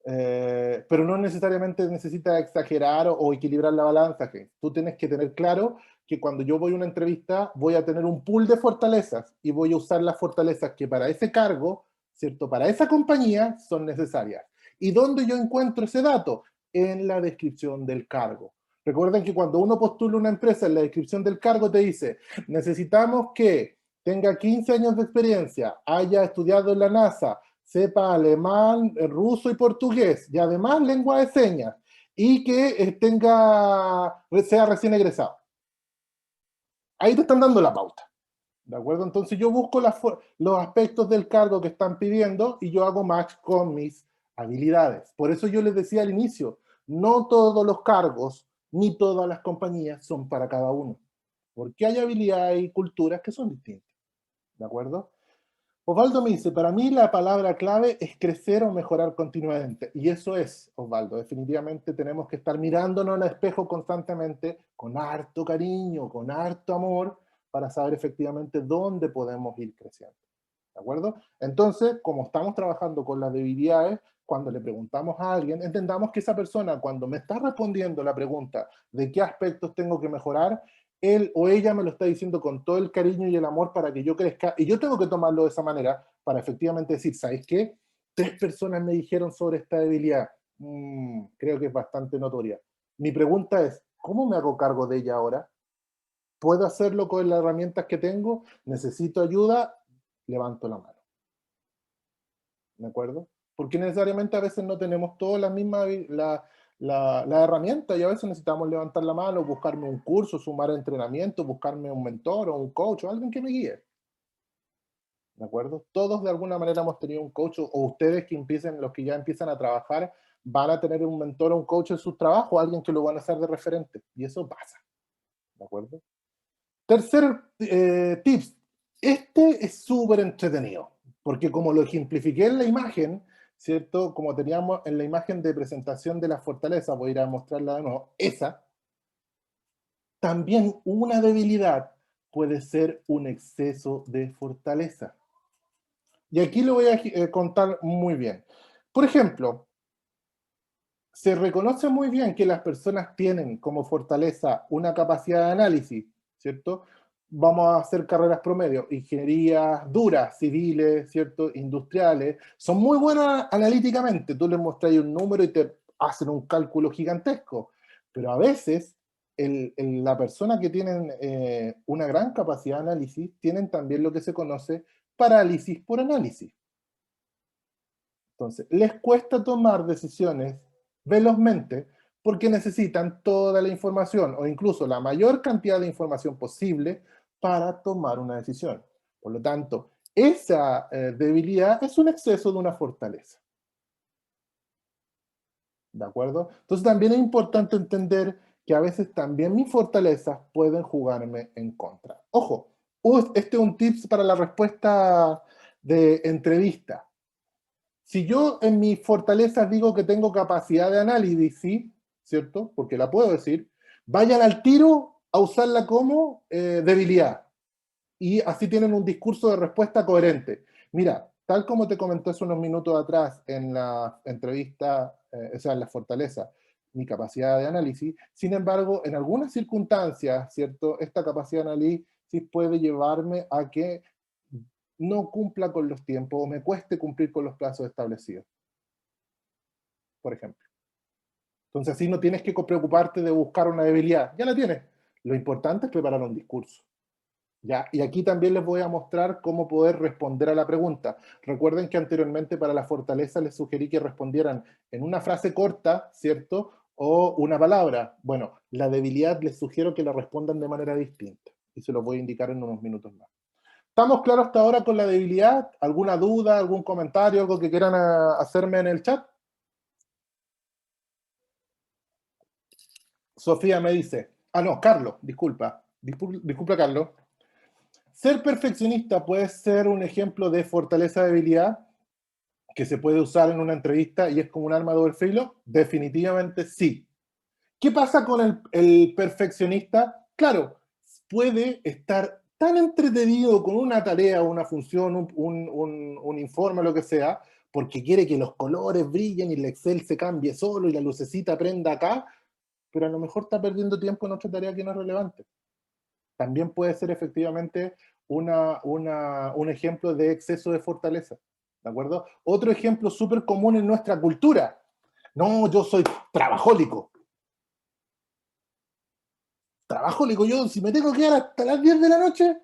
Pero no necesariamente necesitas exagerar o equilibrar la balanza. Que tú tienes que tener claro que cuando yo voy a una entrevista voy a tener un pool de fortalezas y voy a usar las fortalezas que para ese cargo, ¿cierto? Para esa compañía son necesarias. ¿Y dónde yo encuentro ese dato? En la descripción del cargo. Recuerden que cuando uno postula una empresa, en la descripción del cargo te dice, necesitamos que tenga 15 años de experiencia, haya estudiado en la NASA, sepa alemán, ruso y portugués, y además lengua de señas, y que sea recién egresado. Ahí te están dando la pauta, ¿de acuerdo? Entonces yo busco los aspectos del cargo que están pidiendo y yo hago match con mis habilidades. Por eso yo les decía al inicio, no todos los cargos ni todas las compañías son para cada uno, porque hay habilidades y culturas que son distintas, ¿de acuerdo? Osvaldo me dice, para mí la palabra clave es crecer o mejorar continuamente. Y eso es, Osvaldo, definitivamente tenemos que estar mirándonos al espejo constantemente, con harto cariño, con harto amor, para saber efectivamente dónde podemos ir creciendo. ¿De acuerdo? Entonces, como estamos trabajando con las debilidades, cuando le preguntamos a alguien, entendamos que esa persona, cuando me está respondiendo la pregunta de qué aspectos tengo que mejorar, él o ella me lo está diciendo con todo el cariño y el amor para que yo crezca, y yo tengo que tomarlo de esa manera para efectivamente decir, ¿sabes qué? 3 personas me dijeron sobre esta debilidad. Creo que es bastante notoria. Mi pregunta es, ¿cómo me hago cargo de ella ahora? ¿Puedo hacerlo con las herramientas que tengo? ¿Necesito ayuda? Levanto la mano. ¿De acuerdo? Porque necesariamente a veces no tenemos todas las mismas la herramienta y a veces necesitamos levantar la mano, buscarme un curso, sumar entrenamiento, buscarme un mentor o un coach o alguien que me guíe. ¿De acuerdo? Todos de alguna manera hemos tenido un coach o ustedes que empiecen, los que ya empiezan a trabajar, van a tener un mentor o un coach en sus trabajos, alguien que lo van a hacer de referente. Y eso pasa. ¿De acuerdo? Tercer tips. Este es súper entretenido, porque como lo ejemplifiqué en la imagen, ¿cierto? Como teníamos en la imagen de presentación de la fortaleza, voy a ir a mostrarla de nuevo, esa, también una debilidad puede ser un exceso de fortaleza. Y aquí lo voy a contar muy bien. Por ejemplo, se reconoce muy bien que las personas tienen como fortaleza una capacidad de análisis, ¿cierto? Vamos a hacer carreras promedio, ingenierías duras, civiles, ¿cierto? Industriales, son muy buenas analíticamente, tú les mostras un número y te hacen un cálculo gigantesco, pero a veces la persona que tienen una gran capacidad de análisis, tienen también lo que se conoce parálisis por análisis. Entonces, les cuesta tomar decisiones velozmente porque necesitan toda la información o incluso la mayor cantidad de información posible para tomar una decisión. Por lo tanto, esa debilidad es un exceso de una fortaleza. ¿De acuerdo? Entonces también es importante entender que a veces también mis fortalezas pueden jugarme en contra. Ojo, este es un tips para la respuesta de entrevista. Si yo en mis fortalezas digo que tengo capacidad de análisis, ¿sí? ¿Cierto? Porque la puedo decir, vayan al tiro a usarla como debilidad. Y así tienen un discurso de respuesta coherente. Mira, tal como te comenté hace unos minutos atrás en la entrevista, o sea, en la fortaleza, mi capacidad de análisis, sin embargo, en algunas circunstancias, ¿cierto? Esta capacidad de análisis puede llevarme a que no cumpla con los tiempos o me cueste cumplir con los plazos establecidos, por ejemplo. Entonces así no tienes que preocuparte de buscar una debilidad, ya la tienes. Lo importante es preparar un discurso. ¿Ya? Y aquí también les voy a mostrar cómo poder responder a la pregunta. Recuerden que anteriormente para la fortaleza les sugerí que respondieran en una frase corta, ¿cierto? O una palabra. Bueno, la debilidad les sugiero que la respondan de manera distinta. Y se los voy a indicar en unos minutos más. ¿Estamos claros hasta ahora con la debilidad? ¿Alguna duda, algún comentario, algo que quieran hacerme en el chat? Sofía me dice, no, Carlos, disculpa Carlos. Ser perfeccionista puede ser un ejemplo de fortaleza-debilidad que se puede usar en una entrevista y es como un arma de doble filo. Definitivamente sí. ¿Qué pasa con el perfeccionista? Claro, puede estar tan entretenido con una tarea, una función, un informe, lo que sea, porque quiere que los colores brillen y el Excel se cambie solo y la lucecita prenda acá, pero a lo mejor está perdiendo tiempo en otra tarea que no es relevante. También puede ser efectivamente un ejemplo de exceso de fortaleza, ¿de acuerdo? Otro ejemplo súper común en nuestra cultura. No, yo soy trabajólico. Trabajólico, yo si me tengo que quedar hasta las 10 de la noche,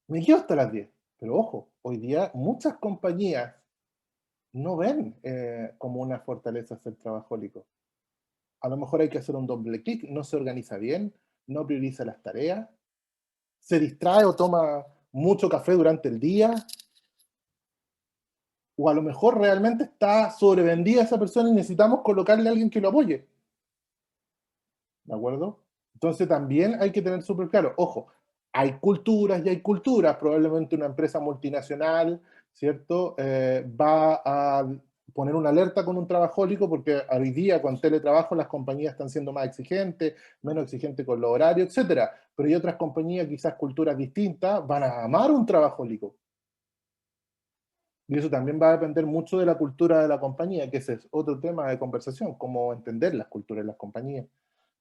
me quedo hasta las 10. Pero ojo, hoy día muchas compañías no ven como una fortaleza ser trabajólico. A lo mejor hay que hacer un doble clic, no se organiza bien, no prioriza las tareas, se distrae o toma mucho café durante el día, o a lo mejor realmente está sobrevendida esa persona y necesitamos colocarle a alguien que lo apoye. ¿De acuerdo? Entonces también hay que tener súper claro, ojo, hay culturas y hay culturas, probablemente una empresa multinacional, ¿cierto? Va a poner una alerta con un trabajólico porque hoy día con teletrabajo las compañías están siendo más exigentes, menos exigentes con los horarios, etcétera. Pero hay otras compañías, quizás culturas distintas, van a amar un trabajólico. Y eso también va a depender mucho de la cultura de la compañía, que ese es otro tema de conversación, cómo entender las culturas de las compañías,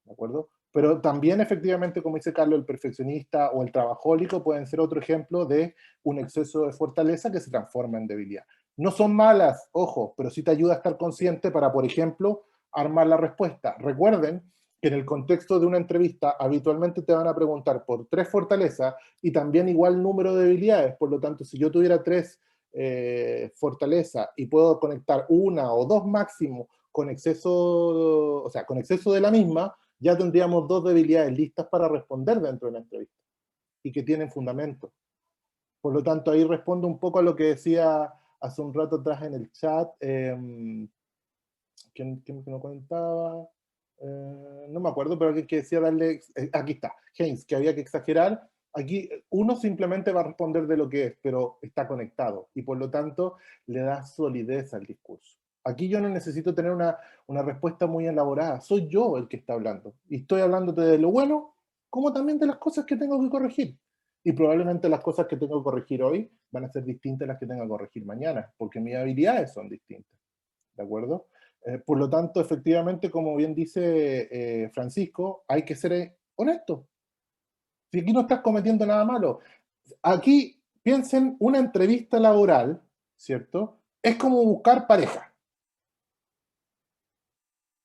¿de acuerdo? Pero también efectivamente, como dice Carlos, el perfeccionista o el trabajólico pueden ser otro ejemplo de un exceso de fortaleza que se transforma en debilidad. No son malas, ojo, pero sí te ayuda a estar consciente para, por ejemplo, armar la respuesta. Recuerden que en el contexto de una entrevista habitualmente te van a preguntar por 3 fortalezas y también igual número de debilidades. Por lo tanto, si yo tuviera 3 fortaleza y puedo conectar 1 o 2 máximo con exceso, o sea, con exceso de la misma, ya tendríamos 2 debilidades listas para responder dentro de la entrevista y que tienen fundamento. Por lo tanto, ahí respondo un poco a lo que decía hace un rato atrás en el chat. ¿Quién me comentaba? No me acuerdo, pero que decía darle... aquí está, Haynes, que había que exagerar. Aquí uno simplemente va a responder de lo que es, pero está conectado y por lo tanto le da solidez al discurso. Aquí yo no necesito tener una respuesta muy elaborada, soy yo el que está hablando. Y estoy hablándote de lo bueno, como también de las cosas que tengo que corregir. Y probablemente las cosas que tengo que corregir hoy van a ser distintas a las que tengo que corregir mañana, porque mis habilidades son distintas. ¿De acuerdo? Por lo tanto, efectivamente, como bien dice Francisco, hay que ser honesto. Si aquí no estás cometiendo nada malo. Aquí, piensen, una entrevista laboral, ¿cierto? Es como buscar pareja.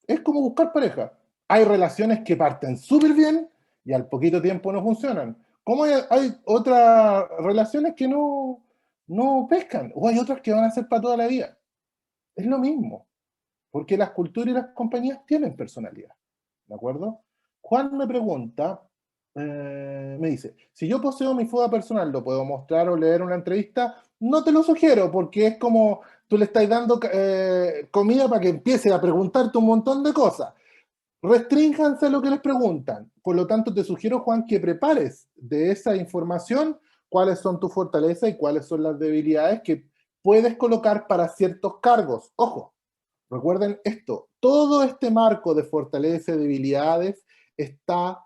Es como buscar pareja. Hay relaciones que parten súper bien y al poquito tiempo no funcionan. Como hay otras relaciones que no pescan, o hay otras que van a ser para toda la vida. Es lo mismo. Porque las culturas y las compañías tienen personalidad, ¿de acuerdo? Juan me pregunta, me dice, si yo poseo mi FODA personal, ¿lo puedo mostrar o leer en una entrevista? No te lo sugiero, porque es como tú le estás dando comida para que empiece a preguntarte un montón de cosas. Restrínjanse a lo que les preguntan. Por lo tanto, te sugiero, Juan, que prepares de esa información cuáles son tus fortalezas y cuáles son las debilidades que puedes colocar para ciertos cargos. Ojo, recuerden esto, todo este marco de fortaleza y debilidades está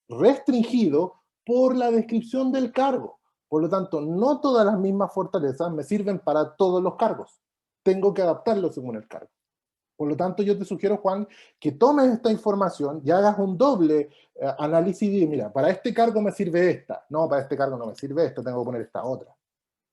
restringido por la descripción del cargo. Por lo tanto, no todas las mismas fortalezas me sirven para todos los cargos. Tengo que adaptarlo según el cargo. Por lo tanto, yo te sugiero, Juan, que tomes esta información y hagas un doble análisis y digas, mira, para este cargo me sirve esta. No, para este cargo no me sirve esta, tengo que poner esta otra.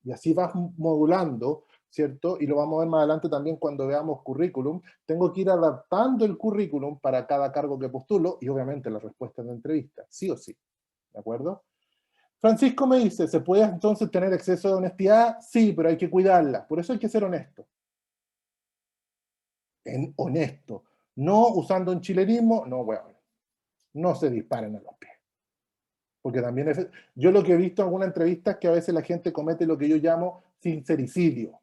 Y así vas modulando, ¿cierto? Y lo vamos a ver más adelante también cuando veamos currículum. Tengo que ir adaptando el currículum para cada cargo que postulo y obviamente las respuestas de entrevista, sí o sí, ¿de acuerdo? Francisco me dice, ¿se puede entonces tener exceso de honestidad? Sí, pero hay que cuidarla. Por eso hay que ser honesto. Honesto. No usando un chilenismo, no, bueno, no se disparen a los pies. Porque también yo lo que he visto en algunas entrevistas es que a veces la gente comete lo que yo llamo sincericidio.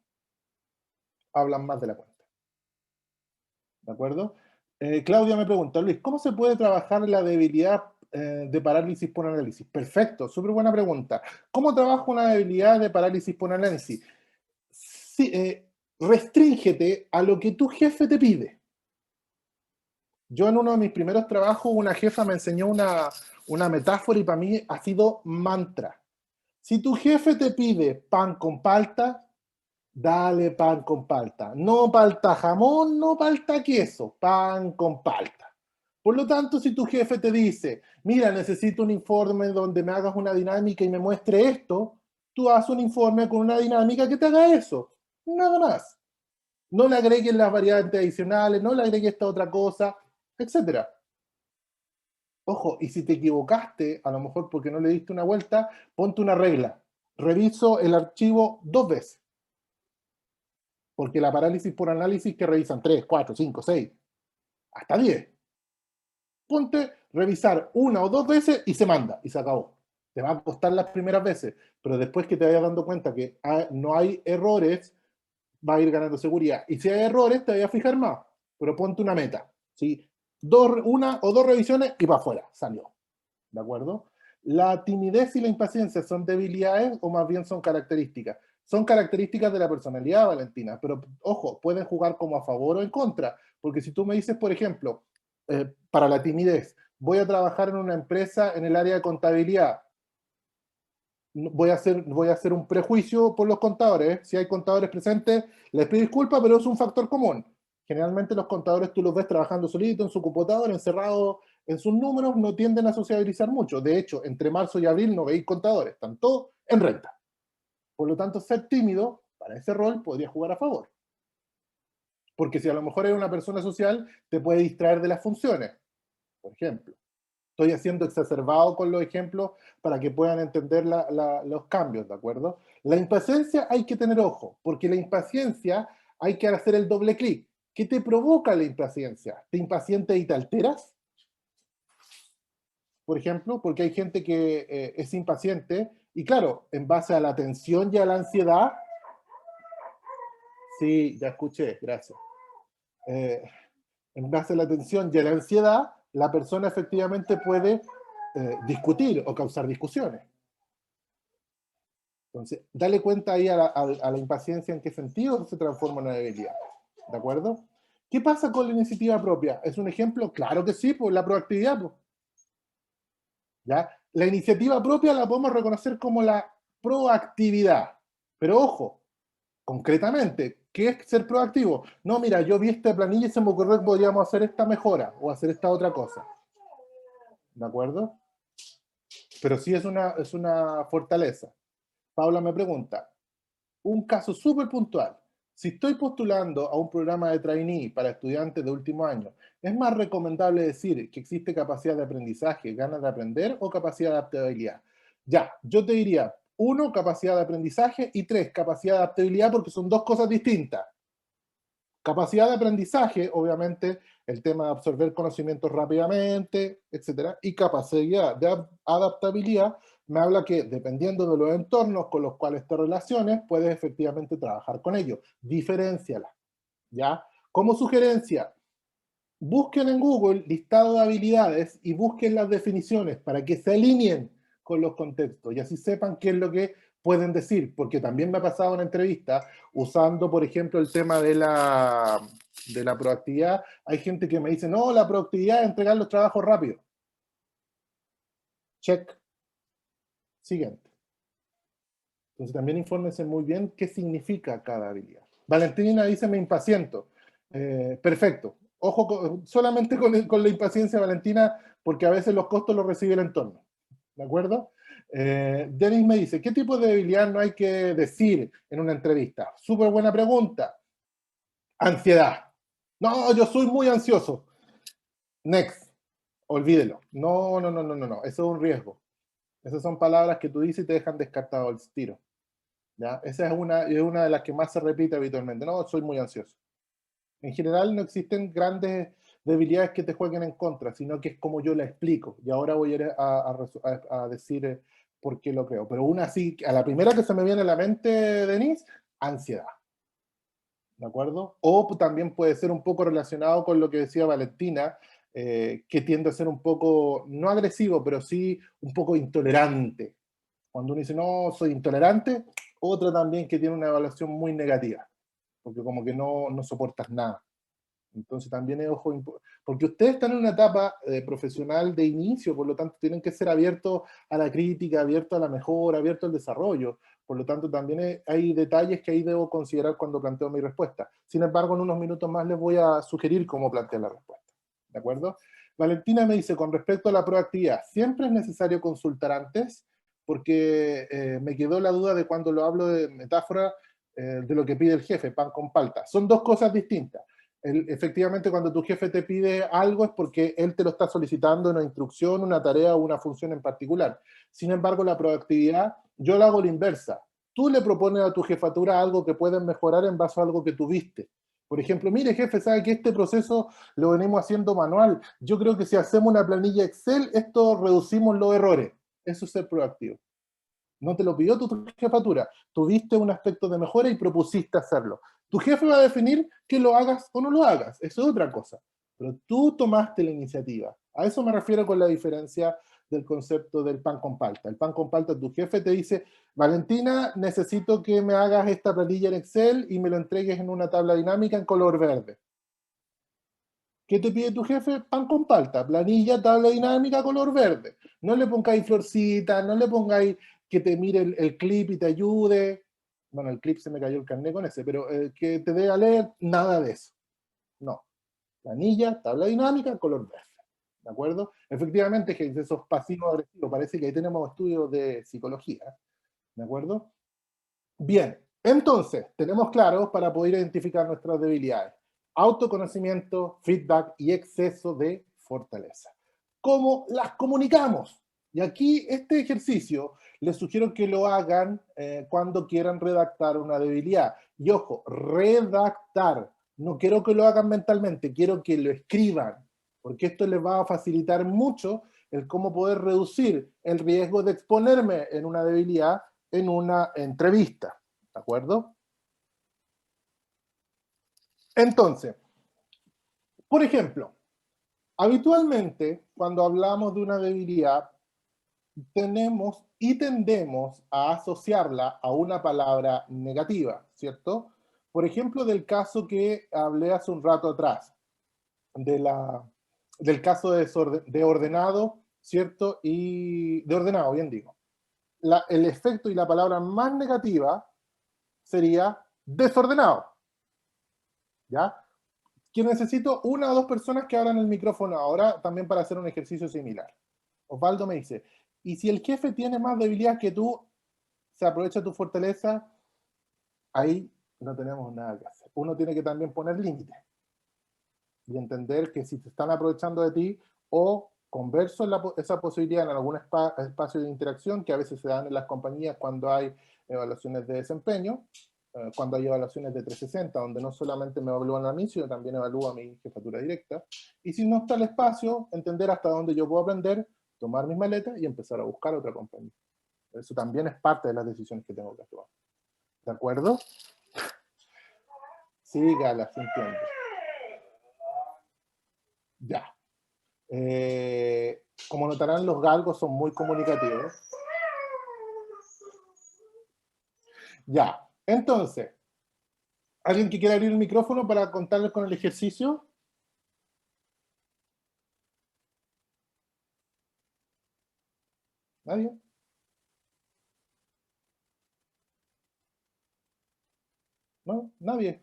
Hablan más de la cuenta. ¿De acuerdo? Claudia me pregunta, Luis, ¿cómo se puede trabajar la debilidad de parálisis por análisis? Perfecto, súper buena pregunta. ¿Cómo trabajo una debilidad de parálisis por análisis? Sí, restríngete a lo que tu jefe te pide. Yo en uno de mis primeros trabajos, una jefa me enseñó una metáfora y para mí ha sido mantra. Si tu jefe te pide pan con palta, dale pan con palta. No palta jamón, no palta queso, pan con palta. Por lo tanto, si tu jefe te dice, mira, necesito un informe donde me hagas una dinámica y me muestre esto, tú haz un informe con una dinámica que te haga eso. Nada más. No le agregues las variantes adicionales, no le agregues esta otra cosa, etcétera. Ojo, y si te equivocaste, a lo mejor porque no le diste una vuelta, ponte una regla. Reviso el archivo 2 veces. Porque la parálisis por análisis que revisan 3, 4, 5, 6, hasta 10. Ponte revisar 1 o 2 veces y se manda, y se acabó. Te va a costar las primeras veces, pero después que te vayas dando cuenta que no hay errores, va a ir ganando seguridad. Y si hay errores, te vayas a fijar más, pero ponte una meta, ¿sí? 1 o 2 revisiones y para afuera, salió. ¿De acuerdo? ¿La timidez y la impaciencia son debilidades o más bien son características? Son características de la personalidad, Valentina, pero ojo, pueden jugar como a favor o en contra, porque si tú me dices, por ejemplo, para la timidez, voy a trabajar en una empresa en el área de contabilidad, voy a hacer un prejuicio por los contadores, si hay contadores presentes, les pido disculpas, pero es un factor común. Generalmente los contadores tú los ves trabajando solito en su computador, encerrado en sus números, no tienden a sociabilizar mucho. De hecho, entre marzo y abril no veis contadores, están todos en renta. Por lo tanto, ser tímido para ese rol podría jugar a favor. Porque si a lo mejor eres una persona social, te puede distraer de las funciones, por ejemplo. Estoy haciendo exacerbado con los ejemplos para que puedan entender los cambios, ¿de acuerdo? La impaciencia hay que tener ojo, porque la impaciencia hay que hacer el doble clic. ¿Qué te provoca la impaciencia? ¿Te impacientes y te alteras? Por ejemplo, porque hay gente que es impaciente y claro, en base a la tensión y a la ansiedad, sí, ya escuché, gracias. En base a la tensión y a la ansiedad, la persona efectivamente puede discutir o causar discusiones. Entonces, dale cuenta ahí a la impaciencia en qué sentido se transforma en una debilidad. ¿De acuerdo? ¿Qué pasa con la iniciativa propia? ¿Es un ejemplo? Claro que sí, por la proactividad. Pues. ¿Ya? La iniciativa propia la podemos reconocer como la proactividad. Pero ojo, concretamente, ¿qué es ser proactivo? No, mira, yo vi esta planilla y se me ocurrió que podríamos hacer esta mejora o hacer esta otra cosa. ¿De acuerdo? Pero sí es una fortaleza. Paula me pregunta, un caso súper puntual. Si estoy postulando a un programa de trainee para estudiantes de último año, ¿es más recomendable decir que existe capacidad de aprendizaje, ganas de aprender o capacidad de adaptabilidad? Ya, yo te diría, 1, capacidad de aprendizaje y 3, capacidad de adaptabilidad porque son dos cosas distintas. Capacidad de aprendizaje, obviamente, el tema de absorber conocimientos rápidamente, etcétera, y capacidad de adaptabilidad me habla que dependiendo de los entornos con los cuales te relaciones, puedes efectivamente trabajar con ellos. Diferénciala, ¿ya? Como sugerencia, busquen en Google listado de habilidades y busquen las definiciones para que se alineen con los contextos y así sepan qué es lo que pueden decir, porque también me ha pasado una entrevista usando, por ejemplo, el tema de la proactividad. Hay gente que me dice, no, la proactividad es entregar los trabajos rápido. Check. Siguiente. Entonces también infórmense muy bien qué significa cada habilidad. Valentina dice, me impaciento. Perfecto. Ojo solamente con la impaciencia, Valentina, porque a veces los costos los recibe el entorno. ¿De acuerdo? Denis me dice, ¿qué tipo de debilidad no hay que decir en una entrevista? Súper buena pregunta. Ansiedad. No, yo soy muy ansioso. Next. Olvídelo. No, no, no, no, no, no. Eso es un riesgo. Esas son palabras que tú dices y te dejan descartado el tiro. ¿Ya? Esa es una de las que más se repite habitualmente. No, soy muy ansioso. En general no existen grandes debilidades que te jueguen en contra, sino que es como yo la explico. Y ahora voy a ir a decir por qué lo creo. Pero aún así, a la primera que se me viene a la mente, Denise, ansiedad. ¿De acuerdo? O también puede ser un poco relacionado con lo que decía Valentina, que tiende a ser un poco, no agresivo, pero sí un poco intolerante. Cuando uno dice, no, soy intolerante, otra también que tiene una evaluación muy negativa, porque como que no soportas nada. Entonces también es ojo, porque ustedes están en una etapa profesional de inicio, por lo tanto tienen que ser abiertos a la crítica, abiertos a la mejora, abiertos al desarrollo. Por lo tanto también hay detalles que ahí debo considerar cuando planteo mi respuesta. Sin embargo, en unos minutos más les voy a sugerir cómo plantear la respuesta. ¿De acuerdo? Valentina me dice, con respecto a la proactividad, ¿siempre es necesario consultar antes? Porque me quedó la duda de cuando lo hablo de metáfora de lo que pide el jefe, pan con palta. Son dos cosas distintas. Efectivamente, cuando tu jefe te pide algo es porque él te lo está solicitando una instrucción, una tarea o una función en particular. Sin embargo, la proactividad, yo la hago la inversa. Tú le propones a tu jefatura algo que pueden mejorar en base a algo que tuviste. Por ejemplo, mire jefe, sabe que este proceso lo venimos haciendo manual. Yo creo que si hacemos una planilla Excel, esto reducimos los errores. Eso es ser proactivo. No te lo pidió tu jefatura, tuviste un aspecto de mejora y propusiste hacerlo. Tu jefe va a definir que lo hagas o no lo hagas, eso es otra cosa. Pero tú tomaste la iniciativa. A eso me refiero con la diferencia del concepto del pan con palta. El pan con palta, tu jefe te dice, Valentina, necesito que me hagas esta planilla en Excel y me lo entregues en una tabla dinámica en color verde. ¿Qué te pide tu jefe? Pan con palta, planilla, tabla dinámica, color verde. No le pongáis florcita, no le pongáis que te mire el clip y te ayude. Bueno, el clip se me cayó el carnet con ese, pero que te dé a leer, nada de eso. No. Planilla, tabla dinámica, color verde. ¿De acuerdo? Efectivamente, que esos pasivos agresivos, parece que ahí tenemos estudios de psicología. ¿De acuerdo? Bien, entonces, tenemos claro para poder identificar nuestras debilidades. Autoconocimiento, feedback y exceso de fortaleza. ¿Cómo las comunicamos? Y aquí este ejercicio les sugiero que lo hagan cuando quieran redactar una debilidad. Y ojo, redactar. No quiero que lo hagan mentalmente, quiero que lo escriban, porque esto les va a facilitar mucho el cómo poder reducir el riesgo de exponerme en una debilidad en una entrevista. ¿De acuerdo? Entonces, por ejemplo, habitualmente cuando hablamos de una debilidad, tenemos y tendemos a asociarla a una palabra negativa, ¿cierto? Por ejemplo, del caso que hablé hace un rato atrás, del caso de ordenado, ¿cierto? Y de ordenado, bien digo. El efecto y la palabra más negativa sería desordenado, ¿ya? Que necesito una o dos personas que abran el micrófono ahora también para hacer un ejercicio similar. Osvaldo me dice, y si el jefe tiene más debilidad que tú, se aprovecha tu fortaleza, ahí no tenemos nada que hacer. Uno tiene que también poner límites y entender que si te están aprovechando de ti o converso esa posibilidad en algún espacio de interacción que a veces se dan en las compañías cuando hay evaluaciones de desempeño, cuando hay evaluaciones de 360, donde no solamente me evalúan a mí, sino también evalúa a mi jefatura directa. Y si no está el espacio, entender hasta dónde yo puedo aprender, tomar mis maletas y empezar a buscar otra compañía. Eso también es parte de las decisiones que tengo que tomar. ¿De acuerdo? Sí, Gala, se entiende. Ya. Como notarán, los galgos son muy comunicativos. Ya. Entonces, ¿alguien que quiera abrir el micrófono para contarles con el ejercicio? ¿Nadie? ¿No? ¿Nadie?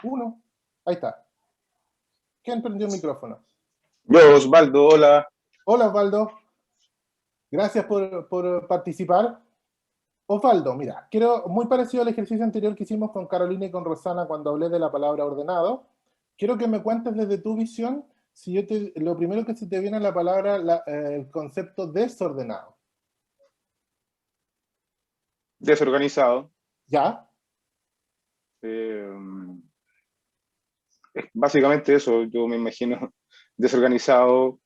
Uno. Ahí está. ¿Quién prendió el micrófono? Yo, Osvaldo, hola. Hola Osvaldo, gracias por participar. Osvaldo, mira, quiero, muy parecido al ejercicio anterior que hicimos con Carolina y con Rosana cuando hablé de la palabra ordenado, quiero que me cuentes desde tu visión, si lo primero que se te viene a la palabra, el concepto desordenado. Desorganizado. ¿Ya? Es básicamente eso, yo me imagino desorganizado,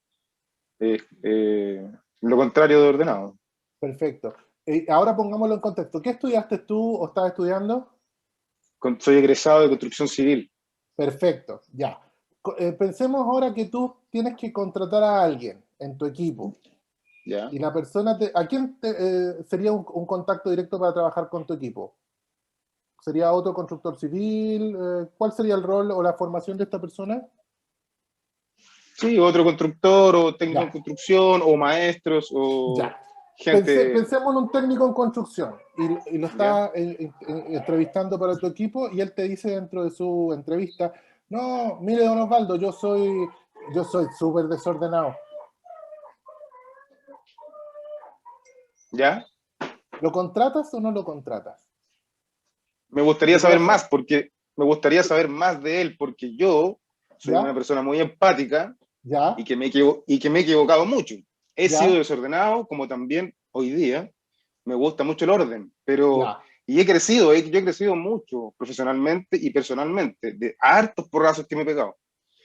lo contrario de ordenado. Perfecto. Ahora pongámoslo en contexto. ¿Qué estudiaste tú o estás estudiando? Soy egresado de construcción civil. Perfecto, ya. Pensemos ahora que tú tienes que contratar a alguien en tu equipo. ¿Ya? Y la persona, ¿a quién sería un contacto directo para trabajar con tu equipo? ¿Sería otro constructor civil? ¿Cuál sería el rol o la formación de esta persona? Sí, otro constructor o técnico en Ya, construcción o maestros o ya. gente. Pensemos en un técnico en construcción y lo ¿Ya? está entrevistando para tu equipo y él te dice dentro de su entrevista, no, mire don Osvaldo, yo soy súper desordenado. ¿Ya? ¿Lo contratas o no lo contratas? Me gustaría ¿Qué saber pasa? más porque me gustaría saber más de él porque yo soy una ¿Ya? persona muy empática y ¿Ya? que me he equivocado mucho. He sido ¿Ya? desordenado, como también hoy día me gusta mucho el orden, pero ¿Ya? y yo he crecido mucho profesionalmente y personalmente, de hartos porrazos que me he pegado.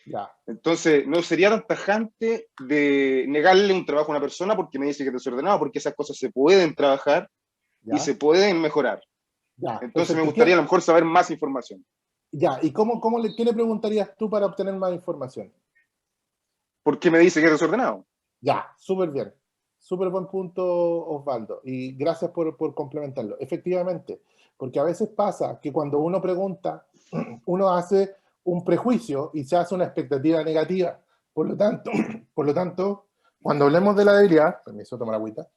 ¿Ya? Entonces, no sería tan tajante de negarle un trabajo a una persona porque me dice que es desordenado, porque esas cosas se pueden trabajar y se ¿Ya? pueden mejorar. ¿Ya? Entonces, me Perfecto. gustaría a lo mejor saber más información. Ya, ¿y qué le preguntarías tú para obtener más información? ¿Por qué me dice que es desordenado? Ya, súper bien. Súper buen punto, Osvaldo. Y gracias por complementarlo. Efectivamente, porque a veces pasa que cuando uno pregunta, uno hace un prejuicio y se hace una expectativa negativa. Por lo tanto, por lo tanto, cuando hablemos de la debilidad, permiso, tomar agüita.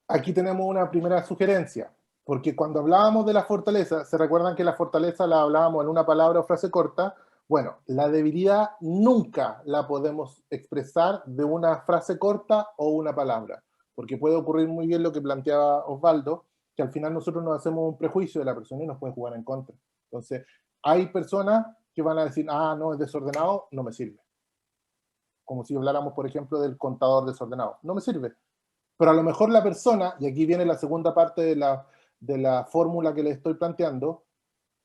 Aquí tenemos una primera sugerencia, porque cuando hablábamos de la fortaleza, ¿se recuerdan que la fortaleza la hablábamos en una palabra o frase corta? Bueno, la debilidad nunca la podemos expresar de una frase corta o una palabra, porque puede ocurrir muy bien lo que planteaba Osvaldo, que al final nosotros nos hacemos un prejuicio de la persona y nos puede jugar en contra. Entonces, hay personas que van a decir, ah, no, es desordenado, no me sirve. Como si habláramos, por ejemplo, del contador desordenado. No me sirve. Pero a lo mejor la persona, y aquí viene la segunda parte de la fórmula que le estoy planteando,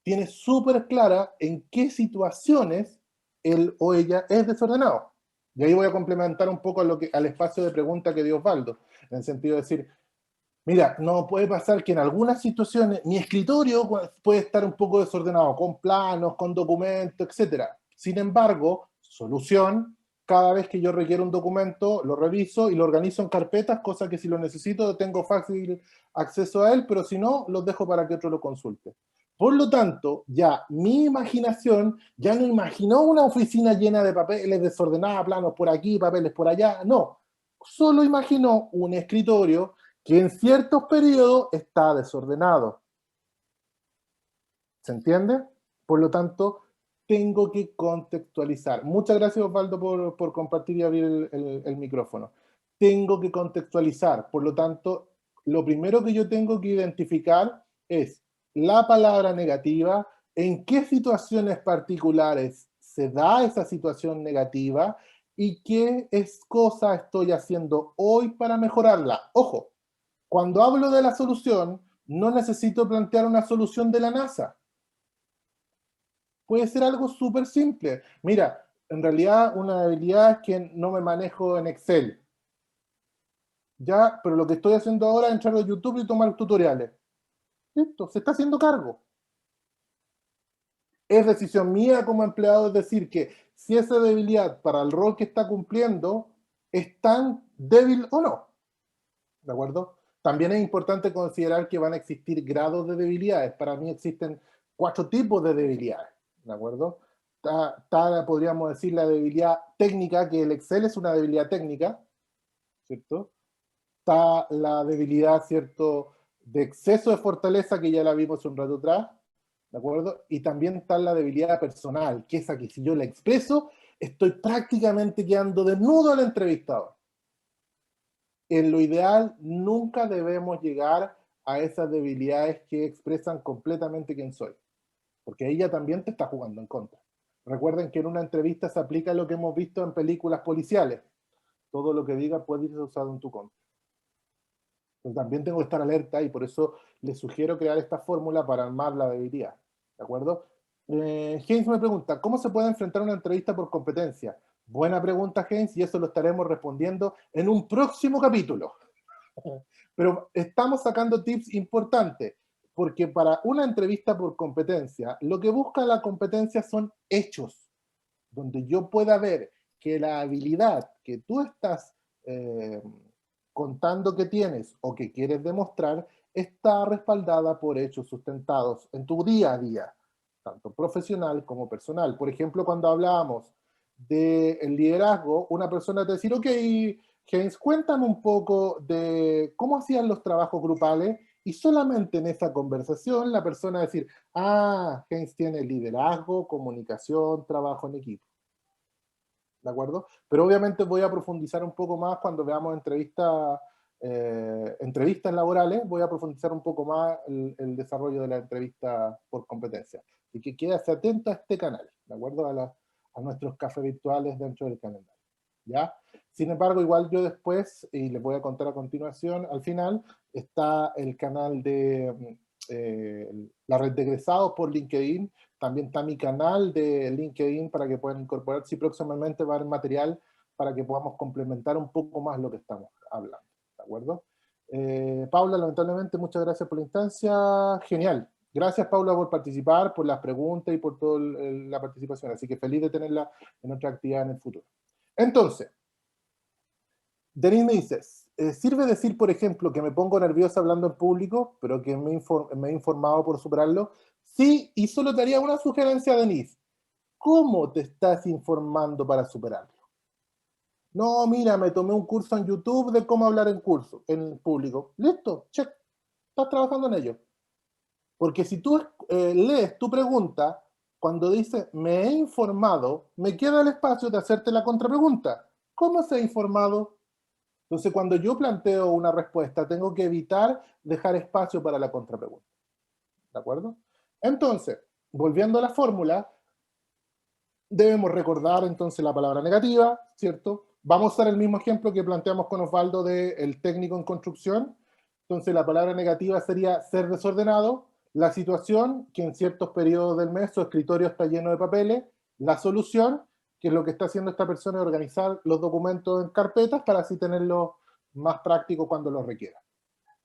tiene súper clara en qué situaciones él o ella es desordenado. Y ahí voy a complementar un poco al espacio de pregunta que dio Osvaldo, en el sentido de decir, mira, no puede pasar que en algunas situaciones mi escritorio puede estar un poco desordenado, con planos, con documentos, etcétera. Sin embargo, solución, cada vez que yo requiero un documento, lo reviso y lo organizo en carpetas, cosa que si lo necesito tengo fácil acceso a él, pero si no, los dejo para que otro lo consulte. Por lo tanto, ya mi imaginación ya no imaginó una oficina llena de papeles desordenada, planos por aquí, papeles por allá, no. Solo imaginó un escritorio que en ciertos periodos está desordenado. ¿Se entiende? Por lo tanto, tengo que contextualizar. Muchas gracias, Osvaldo, por compartir y abrir el micrófono. Tengo que contextualizar. Por lo tanto, lo primero que yo tengo que identificar es la palabra negativa, en qué situaciones particulares se da esa situación negativa y qué cosa estoy haciendo hoy para mejorarla. Ojo, cuando hablo de la solución, no necesito plantear una solución de la NASA. Puede ser algo súper simple. Mira, en realidad una debilidad es que no me manejo en Excel. Ya, pero lo que estoy haciendo ahora es entrar a YouTube y tomar tutoriales. Listo, se está haciendo cargo. Es decisión mía como empleado, es decir, que si esa debilidad para el rol que está cumpliendo es tan débil o no. ¿De acuerdo? También es importante considerar que van a existir grados de debilidades. Para mí existen 4 tipos de debilidades. ¿De acuerdo? Podríamos decir, la debilidad técnica, que el Excel es una debilidad técnica, ¿cierto? Está la debilidad, ¿cierto?, de exceso de fortaleza, que ya la vimos un rato atrás, ¿de acuerdo? Y también está la debilidad personal, que es que si yo la expreso, estoy prácticamente quedando desnudo al entrevistador. En lo ideal, nunca debemos llegar a esas debilidades que expresan completamente quién soy, porque ella también te está jugando en contra. Recuerden que en una entrevista se aplica lo que hemos visto en películas policiales. Todo lo que diga puede ser usado en tu contra. Entonces, también tengo que estar alerta y por eso les sugiero crear esta fórmula para armar la debilidad. ¿De acuerdo? James me pregunta, ¿cómo se puede enfrentar una entrevista por competencia? Buena pregunta, James, y eso lo estaremos respondiendo en un próximo capítulo. Pero estamos sacando tips importantes, porque para una entrevista por competencia, lo que busca la competencia son hechos, donde yo pueda ver que la habilidad que tú estás contando que tienes o que quieres demostrar está respaldada por hechos sustentados en tu día a día, tanto profesional como personal. Por ejemplo, cuando hablábamos del liderazgo, una persona te decir, ok, James, cuéntame un poco de cómo hacían los trabajos grupales, y solamente en esa conversación la persona decir, ah, James tiene liderazgo, comunicación, trabajo en equipo. ¿De acuerdo? Pero obviamente voy a profundizar un poco más cuando veamos entrevistas laborales, voy a profundizar un poco más el desarrollo de la entrevista por competencia. Y que quédese atento a este canal, ¿de acuerdo? A nuestros cafés virtuales dentro del calendario. ¿Ya? Sin embargo, igual yo después, y les voy a contar a continuación, al final, está el canal de la red de egresados por LinkedIn. También está mi canal de LinkedIn para que puedan incorporarse y próximamente va a haber material para que podamos complementar un poco más lo que estamos hablando. ¿De acuerdo? Paula, lamentablemente, muchas gracias por la instancia. Genial. Gracias, Paula, por participar, por las preguntas y por toda la participación. Así que feliz de tenerla en otra actividad en el futuro. Entonces, Denise me dices, ¿sirve decir, por ejemplo, que me pongo nerviosa hablando en público, pero que me he informado por superarlo? Sí, y solo te haría una sugerencia, Denise. ¿Cómo te estás informando para superarlo? No, mira, me tomé un curso en YouTube de cómo hablar en público. Listo, check. Estás trabajando en ello. Porque si tú lees tu pregunta, cuando dice me he informado, me queda el espacio de hacerte la contrapregunta. ¿Cómo se ha informado? Entonces, cuando yo planteo una respuesta, tengo que evitar dejar espacio para la contrapregunta. ¿De acuerdo? Entonces, volviendo a la fórmula, debemos recordar entonces la palabra negativa, ¿cierto? Vamos a usar el mismo ejemplo que planteamos con Osvaldo del técnico en construcción. Entonces, la palabra negativa sería ser desordenado, la situación, que en ciertos periodos del mes su escritorio está lleno de papeles, la solución, que es lo que está haciendo esta persona, es organizar los documentos en carpetas para así tenerlos más prácticos cuando los requiera.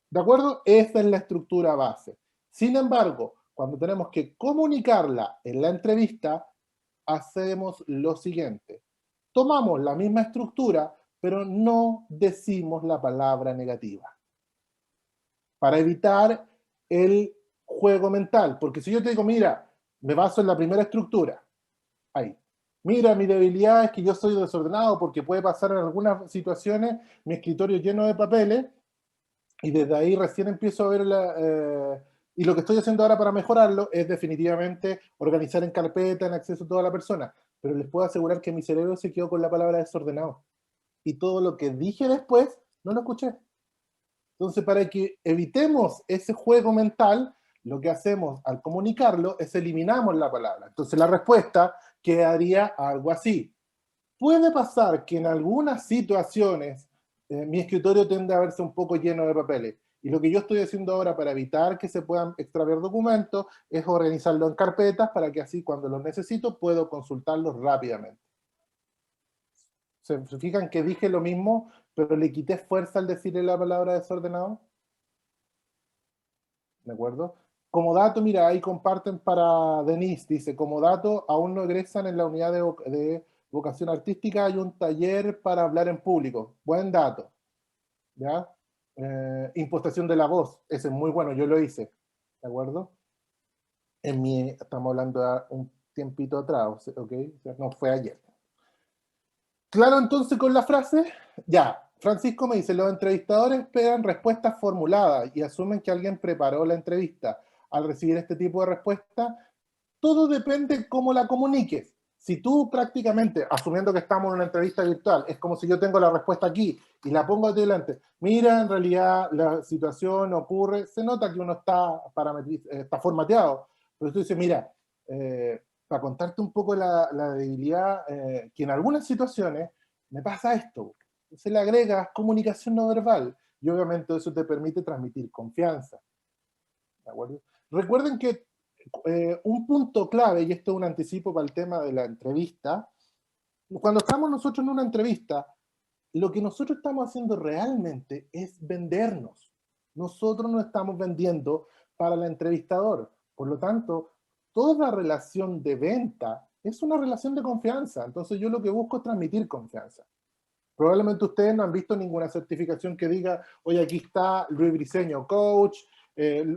¿De acuerdo? Esa es la estructura base. Sin embargo, cuando tenemos que comunicarla en la entrevista, hacemos lo siguiente. Tomamos la misma estructura, pero no decimos la palabra negativa. Para evitar el juego mental. Porque si yo te digo, mira, me baso en la primera estructura, ahí. Mira, mi debilidad es que yo soy desordenado porque puede pasar en algunas situaciones mi escritorio lleno de papeles y desde ahí recién empiezo a ver y lo que estoy haciendo ahora para mejorarlo es definitivamente organizar en carpeta, en acceso a toda la persona. Pero les puedo asegurar que mi cerebro se quedó con la palabra desordenado. Y todo lo que dije después, no lo escuché. Entonces, para que evitemos ese juego mental, lo que hacemos al comunicarlo es eliminamos la palabra. Entonces, la respuesta quedaría algo así. Puede pasar que en algunas situaciones mi escritorio tiende a verse un poco lleno de papeles. Y lo que yo estoy haciendo ahora para evitar que se puedan extraviar documentos es organizarlo en carpetas para que así cuando los necesito puedo consultarlos rápidamente. ¿Se fijan que dije lo mismo, pero le quité fuerza al decirle la palabra desordenado? ¿De acuerdo? Como dato, mira, ahí comparten para Denise, dice, como dato, aún no egresan en la unidad de vocación artística, hay un taller para hablar en público. Buen dato. ¿Ya? Impostación de la voz, ese es muy bueno, yo lo hice. ¿De acuerdo? Estamos hablando de un tiempito atrás, ¿ok? No fue ayer. Claro, entonces con la frase, ya. Francisco me dice, los entrevistadores esperan respuestas formuladas y asumen que alguien preparó la entrevista. Al recibir este tipo de respuesta, todo depende de cómo la comuniques. si tú prácticamente, asumiendo que estamos en una entrevista virtual, es como si yo tengo la respuesta aquí y la pongo delante, mira, en realidad la situación ocurre, se nota que uno está, está formateado, pero tú dices, mira, para contarte un poco la debilidad, que en algunas situaciones me pasa esto, se le agrega comunicación no verbal, y obviamente eso te permite transmitir confianza. ¿De acuerdo? Recuerden que un punto clave, y esto es un anticipo para el tema de la entrevista, cuando estamos nosotros en una entrevista, lo que nosotros estamos haciendo realmente es vendernos. Nosotros no estamos vendiendo para el entrevistador. Por lo tanto, toda relación de venta es una relación de confianza. Entonces yo lo que busco es transmitir confianza. Probablemente ustedes no han visto ninguna certificación que diga, oye, aquí está Luis Briceño, coach,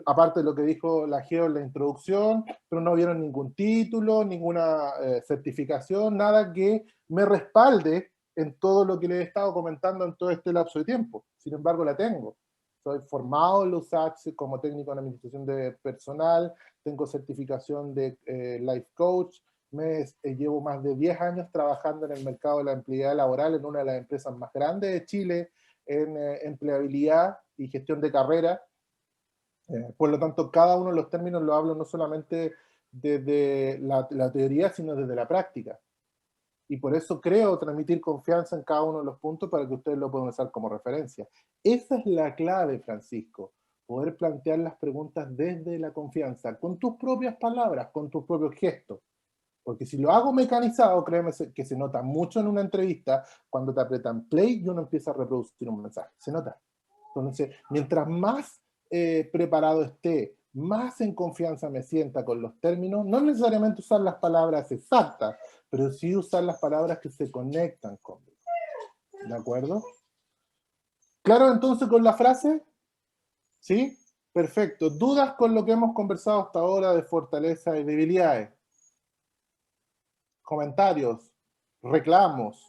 aparte de lo que dijo la Geo en la introducción, pero no vieron ningún título, ninguna certificación, nada que me respalde en todo lo que les he estado comentando en todo este lapso de tiempo. Sin embargo, la tengo. Soy formado en los USACH como técnico en administración de personal, tengo certificación de life coach, llevo más de 10 años trabajando en el mercado de la empleabilidad laboral en una de las empresas más grandes de Chile en empleabilidad y gestión de carrera. Por lo tanto, cada uno de los términos lo hablo no solamente desde la teoría, sino desde la práctica. Y por eso creo transmitir confianza en cada uno de los puntos para que ustedes lo puedan usar como referencia. Esa es la clave, Francisco. Poder plantear las preguntas desde la confianza, con tus propias palabras, con tus propios gestos. Porque si lo hago mecanizado, créeme que se nota mucho en una entrevista, cuando te apretan play y uno empieza a reproducir un mensaje. Se nota. Entonces, mientras más preparado esté, más en confianza me sienta con los términos, no necesariamente usar las palabras exactas, pero sí usar las palabras que se conectan conmigo. ¿De acuerdo? ¿Claro entonces con la frase? ¿Sí? Perfecto. ¿Dudas con lo que hemos conversado hasta ahora de fortaleza y debilidades? Comentarios, reclamos.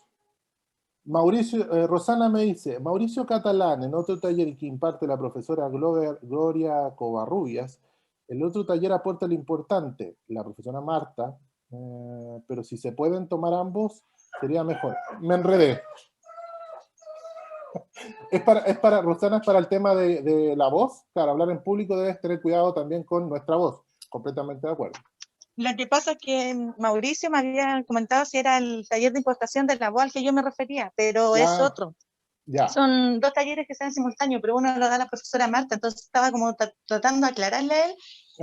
Mauricio, Rosana me dice, Mauricio Catalán, en otro taller que imparte la profesora Gloria Covarrubias, el otro taller aporta lo importante, la profesora Marta, pero si se pueden tomar ambos, sería mejor. Me enredé. Rosana, es para el tema de la voz. Claro, hablar en público debes tener cuidado también con nuestra voz. Completamente de acuerdo. Lo que pasa es que Mauricio me había comentado si era el taller de importación de la voz al que yo me refería, pero es otro. Ya. Son dos talleres que se dan simultáneos, pero uno lo da la profesora Marta, entonces estaba como tratando de aclararle a él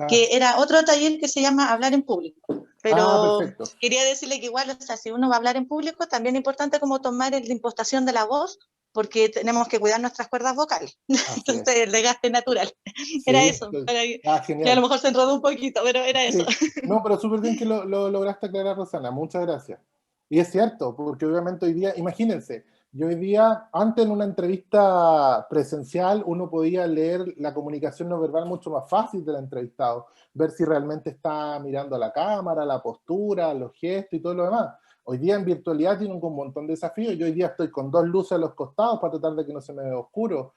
que era otro taller que se llama Hablar en Público. Pero quería decirle que igual, o sea, si uno va a hablar en público, también es importante como tomar el de impostación de la voz, porque tenemos que cuidar nuestras cuerdas vocales. Entonces, el desgaste natural. Sí, era eso. Que a lo mejor se enredó un poquito, pero era eso. No, pero súper bien que lo lograste aclarar, Rosana. Muchas gracias. Y es cierto, porque obviamente hoy día, imagínense, yo hoy día, antes en una entrevista presencial, uno podía leer la comunicación no verbal mucho más fácil del entrevistado, ver si realmente está mirando a la cámara, la postura, los gestos y todo lo demás. Hoy día en virtualidad tiene un montón de desafíos. Yo hoy día estoy con 2 luces a los costados para tratar de que no se me vea oscuro.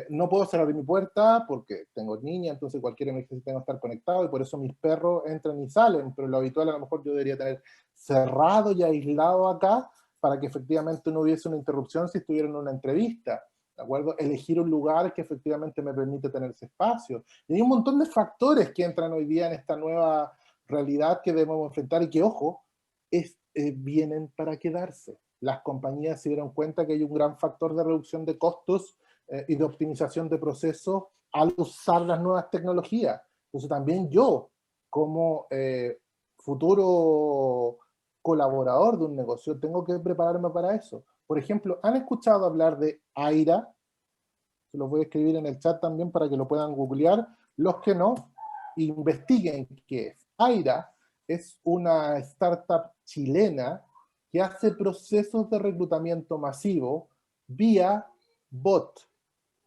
No puedo cerrar mi puerta porque tengo niña, entonces cualquier emergencia tengo que estar conectado y por eso mis perros entran y salen, pero lo habitual a lo mejor yo debería tener cerrado y aislado acá para que efectivamente no hubiese una interrupción si estuviera en una entrevista, ¿de acuerdo? Elegir un lugar que efectivamente me permite tener ese espacio. Y hay un montón de factores que entran hoy día en esta nueva realidad que debemos enfrentar y que, ojo, vienen para quedarse. Las compañías se dieron cuenta que hay un gran factor de reducción de costos y de optimización de procesos al usar las nuevas tecnologías. Entonces también yo, como futuro colaborador de un negocio, tengo que prepararme para eso. Por ejemplo, ¿han escuchado hablar de Aira? Se los voy a escribir en el chat también para que lo puedan googlear. Los que no, investiguen qué es. Aira es una startup chilena que hace procesos de reclutamiento masivo vía bot,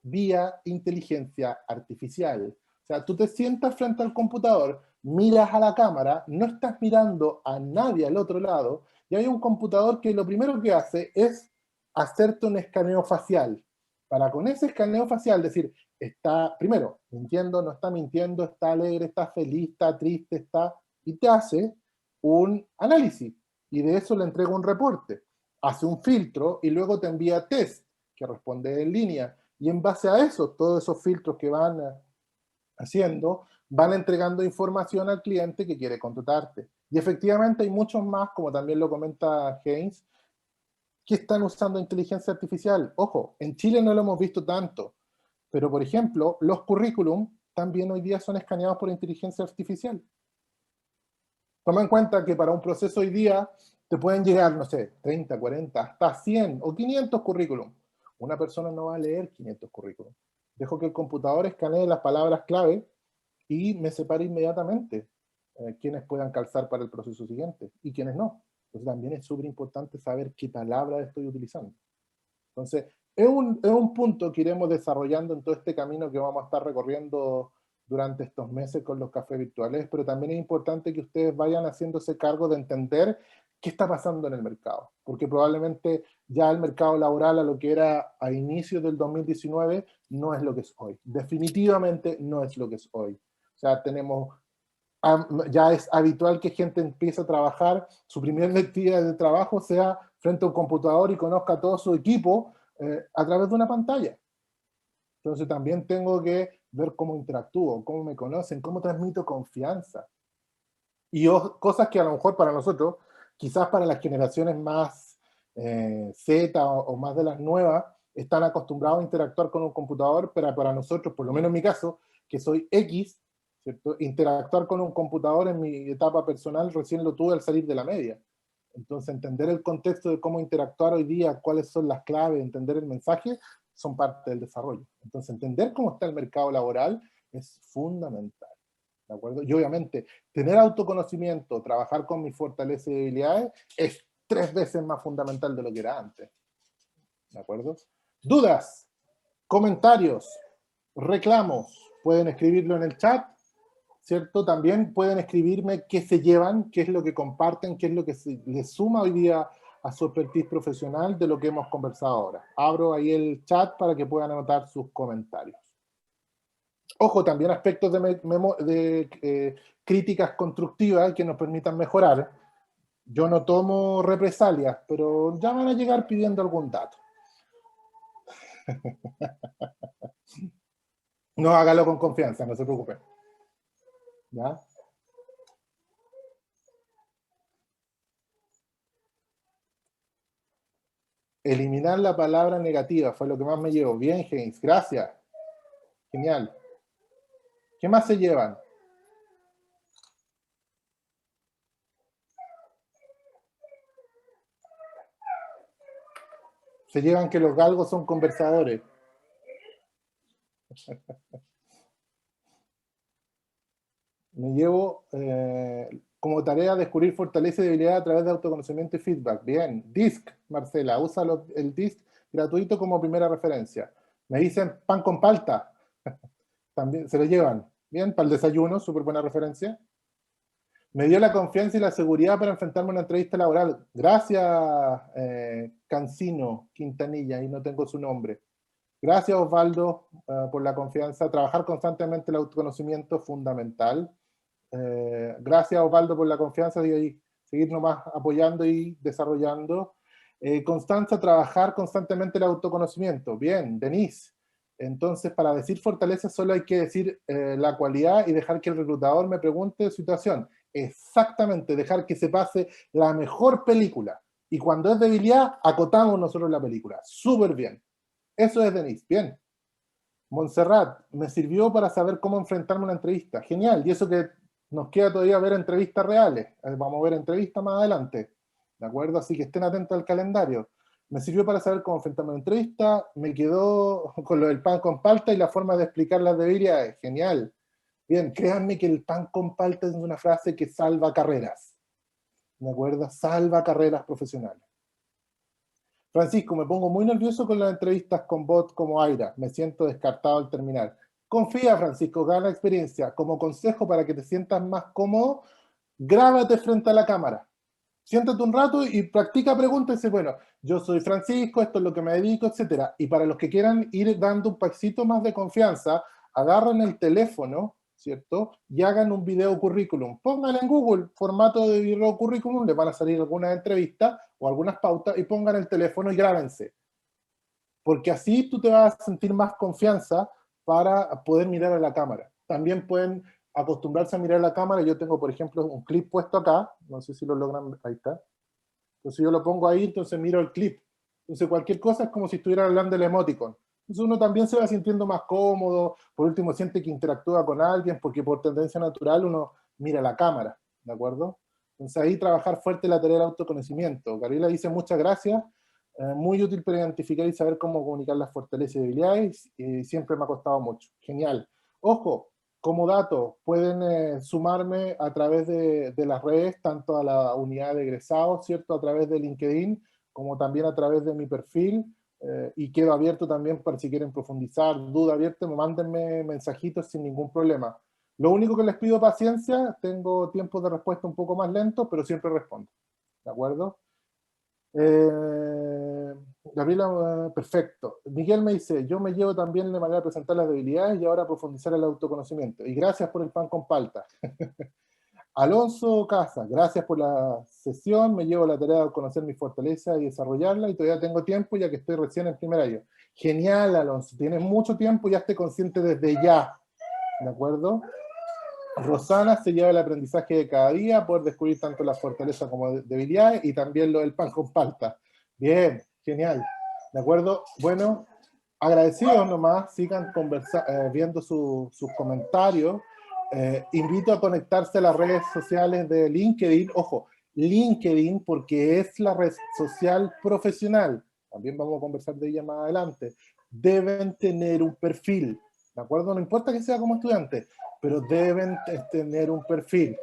vía inteligencia artificial. O sea, tú te sientas frente al computador, miras a la cámara, no estás mirando a nadie al otro lado, y hay un computador que lo primero que hace es hacerte un escaneo facial. Para con ese escaneo facial decir, está, primero, mintiendo, no está mintiendo, está alegre, está feliz, está triste, está... Y te hace un análisis. y de eso le entrega un reporte. Hace un filtro y luego te envía test que responde en línea. Y en base a eso, todos esos filtros que van haciendo, van entregando información al cliente que quiere contratarte. Y efectivamente hay muchos más, como también lo comenta Haynes, que están usando inteligencia artificial. Ojo, en Chile no lo hemos visto tanto, pero por ejemplo, los currículum también hoy día son escaneados por inteligencia artificial. Toma en cuenta que para un proceso hoy día te pueden llegar, no sé, 30, 40, hasta 100 o 500 currículum. Una persona no va a leer 500 currículum. Dejo que el computador escanee las palabras clave y me separe inmediatamente quienes puedan calzar para el proceso siguiente y quienes no. Entonces también es súper importante saber qué palabra estoy utilizando. Entonces, es un punto que iremos desarrollando en todo este camino que vamos a estar recorriendo durante estos meses con los cafés virtuales, pero también es importante que ustedes vayan haciéndose cargo de entender qué está pasando en el mercado, porque probablemente ya el mercado laboral a lo que era a inicios del 2019 no es lo que es hoy. Definitivamente no es lo que es hoy. O sea, ya es habitual que gente empiece a trabajar, su primer día de trabajo sea frente a un computador y conozca todo su equipo a través de una pantalla. Entonces también tengo que ver cómo interactúo, cómo me conocen, cómo transmito confianza. Y cosas que a lo mejor para nosotros, quizás para las generaciones más Z o más de las nuevas, están acostumbrados a interactuar con un computador, pero para nosotros, por lo menos en mi caso, que soy X, ¿cierto? Interactuar con un computador en mi etapa personal recién lo tuve al salir de la media. Entonces, entender el contexto de cómo interactuar hoy día, cuáles son las claves, entender el mensaje, son parte del desarrollo. Entonces, entender cómo está el mercado laboral es fundamental, ¿de acuerdo? Y obviamente, tener autoconocimiento, trabajar con mis fortalezas y debilidades, es 3 veces más fundamental de lo que era antes, ¿de acuerdo? ¿Dudas? ¿Comentarios? ¿Reclamos? Pueden escribirlo en el chat, ¿cierto? También pueden escribirme qué se llevan, qué es lo que comparten, qué es lo que les suma hoy día a su expertise profesional de lo que hemos conversado ahora. Abro ahí el chat para que puedan anotar sus comentarios. Ojo, también aspectos de críticas constructivas que nos permitan mejorar. Yo no tomo represalias, pero ya van a llegar pidiendo algún dato. No, hágalo con confianza, no se preocupen. ¿Ya? Eliminar la palabra negativa fue lo que más me llevó. Bien, Haynes, gracias. Genial. ¿Qué más se llevan? Se llevan que los galgos son conversadores. Me llevo como tarea descubrir fortaleza y debilidad a través de autoconocimiento y feedback. Bien. DISC, Marcela, usa el DISC gratuito como primera referencia. Me dicen pan con palta. También se lo llevan. Bien, para el desayuno, súper buena referencia. Me dio la confianza y la seguridad para enfrentarme a una entrevista laboral. Gracias, Cancino Quintanilla, y no tengo su nombre. Gracias, Osvaldo, por la confianza. Trabajar constantemente el autoconocimiento es fundamental. Gracias, Osvaldo, por la confianza y seguir nomás apoyando y desarrollando. Constanza, trabajar constantemente el autoconocimiento. Bien, Denise. Entonces, para decir fortaleza solo hay que decir la cualidad y dejar que el reclutador me pregunte situación. Exactamente, dejar que se pase la mejor película. Y cuando es debilidad, acotamos nosotros la película. Súper bien. Eso es Denise. Bien. Montserrat, me sirvió para saber cómo enfrentarme a una entrevista. Genial. Y eso que nos queda todavía ver entrevistas reales. Vamos a ver entrevistas más adelante. ¿De acuerdo? Así que estén atentos al calendario. Me sirvió para saber cómo enfrentarme a una entrevista. Me quedó con lo del pan con palta y la forma de explicar las debilidades. Genial. Bien, créanme que el pan con palta es una frase que salva carreras. ¿De acuerdo? Salva carreras profesionales. Francisco, me pongo muy nervioso con las entrevistas con bots como Aira. Me siento descartado al terminar. Confía, Francisco, gana experiencia. Como consejo para que te sientas más cómodo, grábate frente a la cámara. Siéntate un rato y practica preguntas y dice, bueno, yo soy Francisco, esto es lo que me dedico, etc. Y para los que quieran ir dando un pasito más de confianza, agarren el teléfono, ¿cierto? Y hagan un video currículum. Pónganle en Google formato de video currículum, les van a salir algunas entrevistas o algunas pautas y pongan el teléfono y grábense. Porque así tú te vas a sentir más confianza para poder mirar a la cámara. También pueden acostumbrarse a mirar a la cámara. Yo tengo, por ejemplo, un clip puesto acá. No sé si lo logran, ahí está. Entonces yo lo pongo ahí, entonces miro el clip. Entonces cualquier cosa es como si estuviera hablando el emoticon. Entonces uno también se va sintiendo más cómodo. Por último, siente que interactúa con alguien, porque por tendencia natural uno mira la cámara, ¿de acuerdo? Entonces ahí trabajar fuerte la tarea del autoconocimiento. Gabriela dice muchas gracias. Muy útil para identificar y saber cómo comunicar las fortalezas y debilidades, y siempre me ha costado mucho. Genial. Ojo, como dato, pueden sumarme a través de las redes, tanto a la unidad de egresados, ¿cierto? A través de LinkedIn, como también a través de mi perfil, y quedo abierto también para si quieren profundizar, duda abierta, mándenme mensajitos sin ningún problema. Lo único que les pido paciencia, tengo tiempos de respuesta un poco más lentos, pero siempre respondo. ¿De acuerdo? Gabriela, perfecto. Miguel me dice, yo me llevo también la manera de presentar las debilidades y ahora profundizar el autoconocimiento. Y gracias por el pan con palta. Alonso Casa, gracias por la sesión, me llevo la tarea de conocer mi fortaleza y desarrollarla, y todavía tengo tiempo ya que estoy recién en primer año. Genial, Alonso, tienes mucho tiempo, ya esté consciente desde ya. ¿De acuerdo? Rosana se lleva el aprendizaje de cada día, poder descubrir tanto las fortalezas como debilidades, y también lo del pan con palta. Bien, genial. ¿De acuerdo? Bueno, agradecidos nomás, sigan viendo sus comentarios. Invito a conectarse a las redes sociales de LinkedIn. Ojo, LinkedIn porque es la red social profesional. También vamos a conversar de ella más adelante. Deben tener un perfil, ¿de acuerdo? No importa que sea como estudiante, pero deben tener un perfil.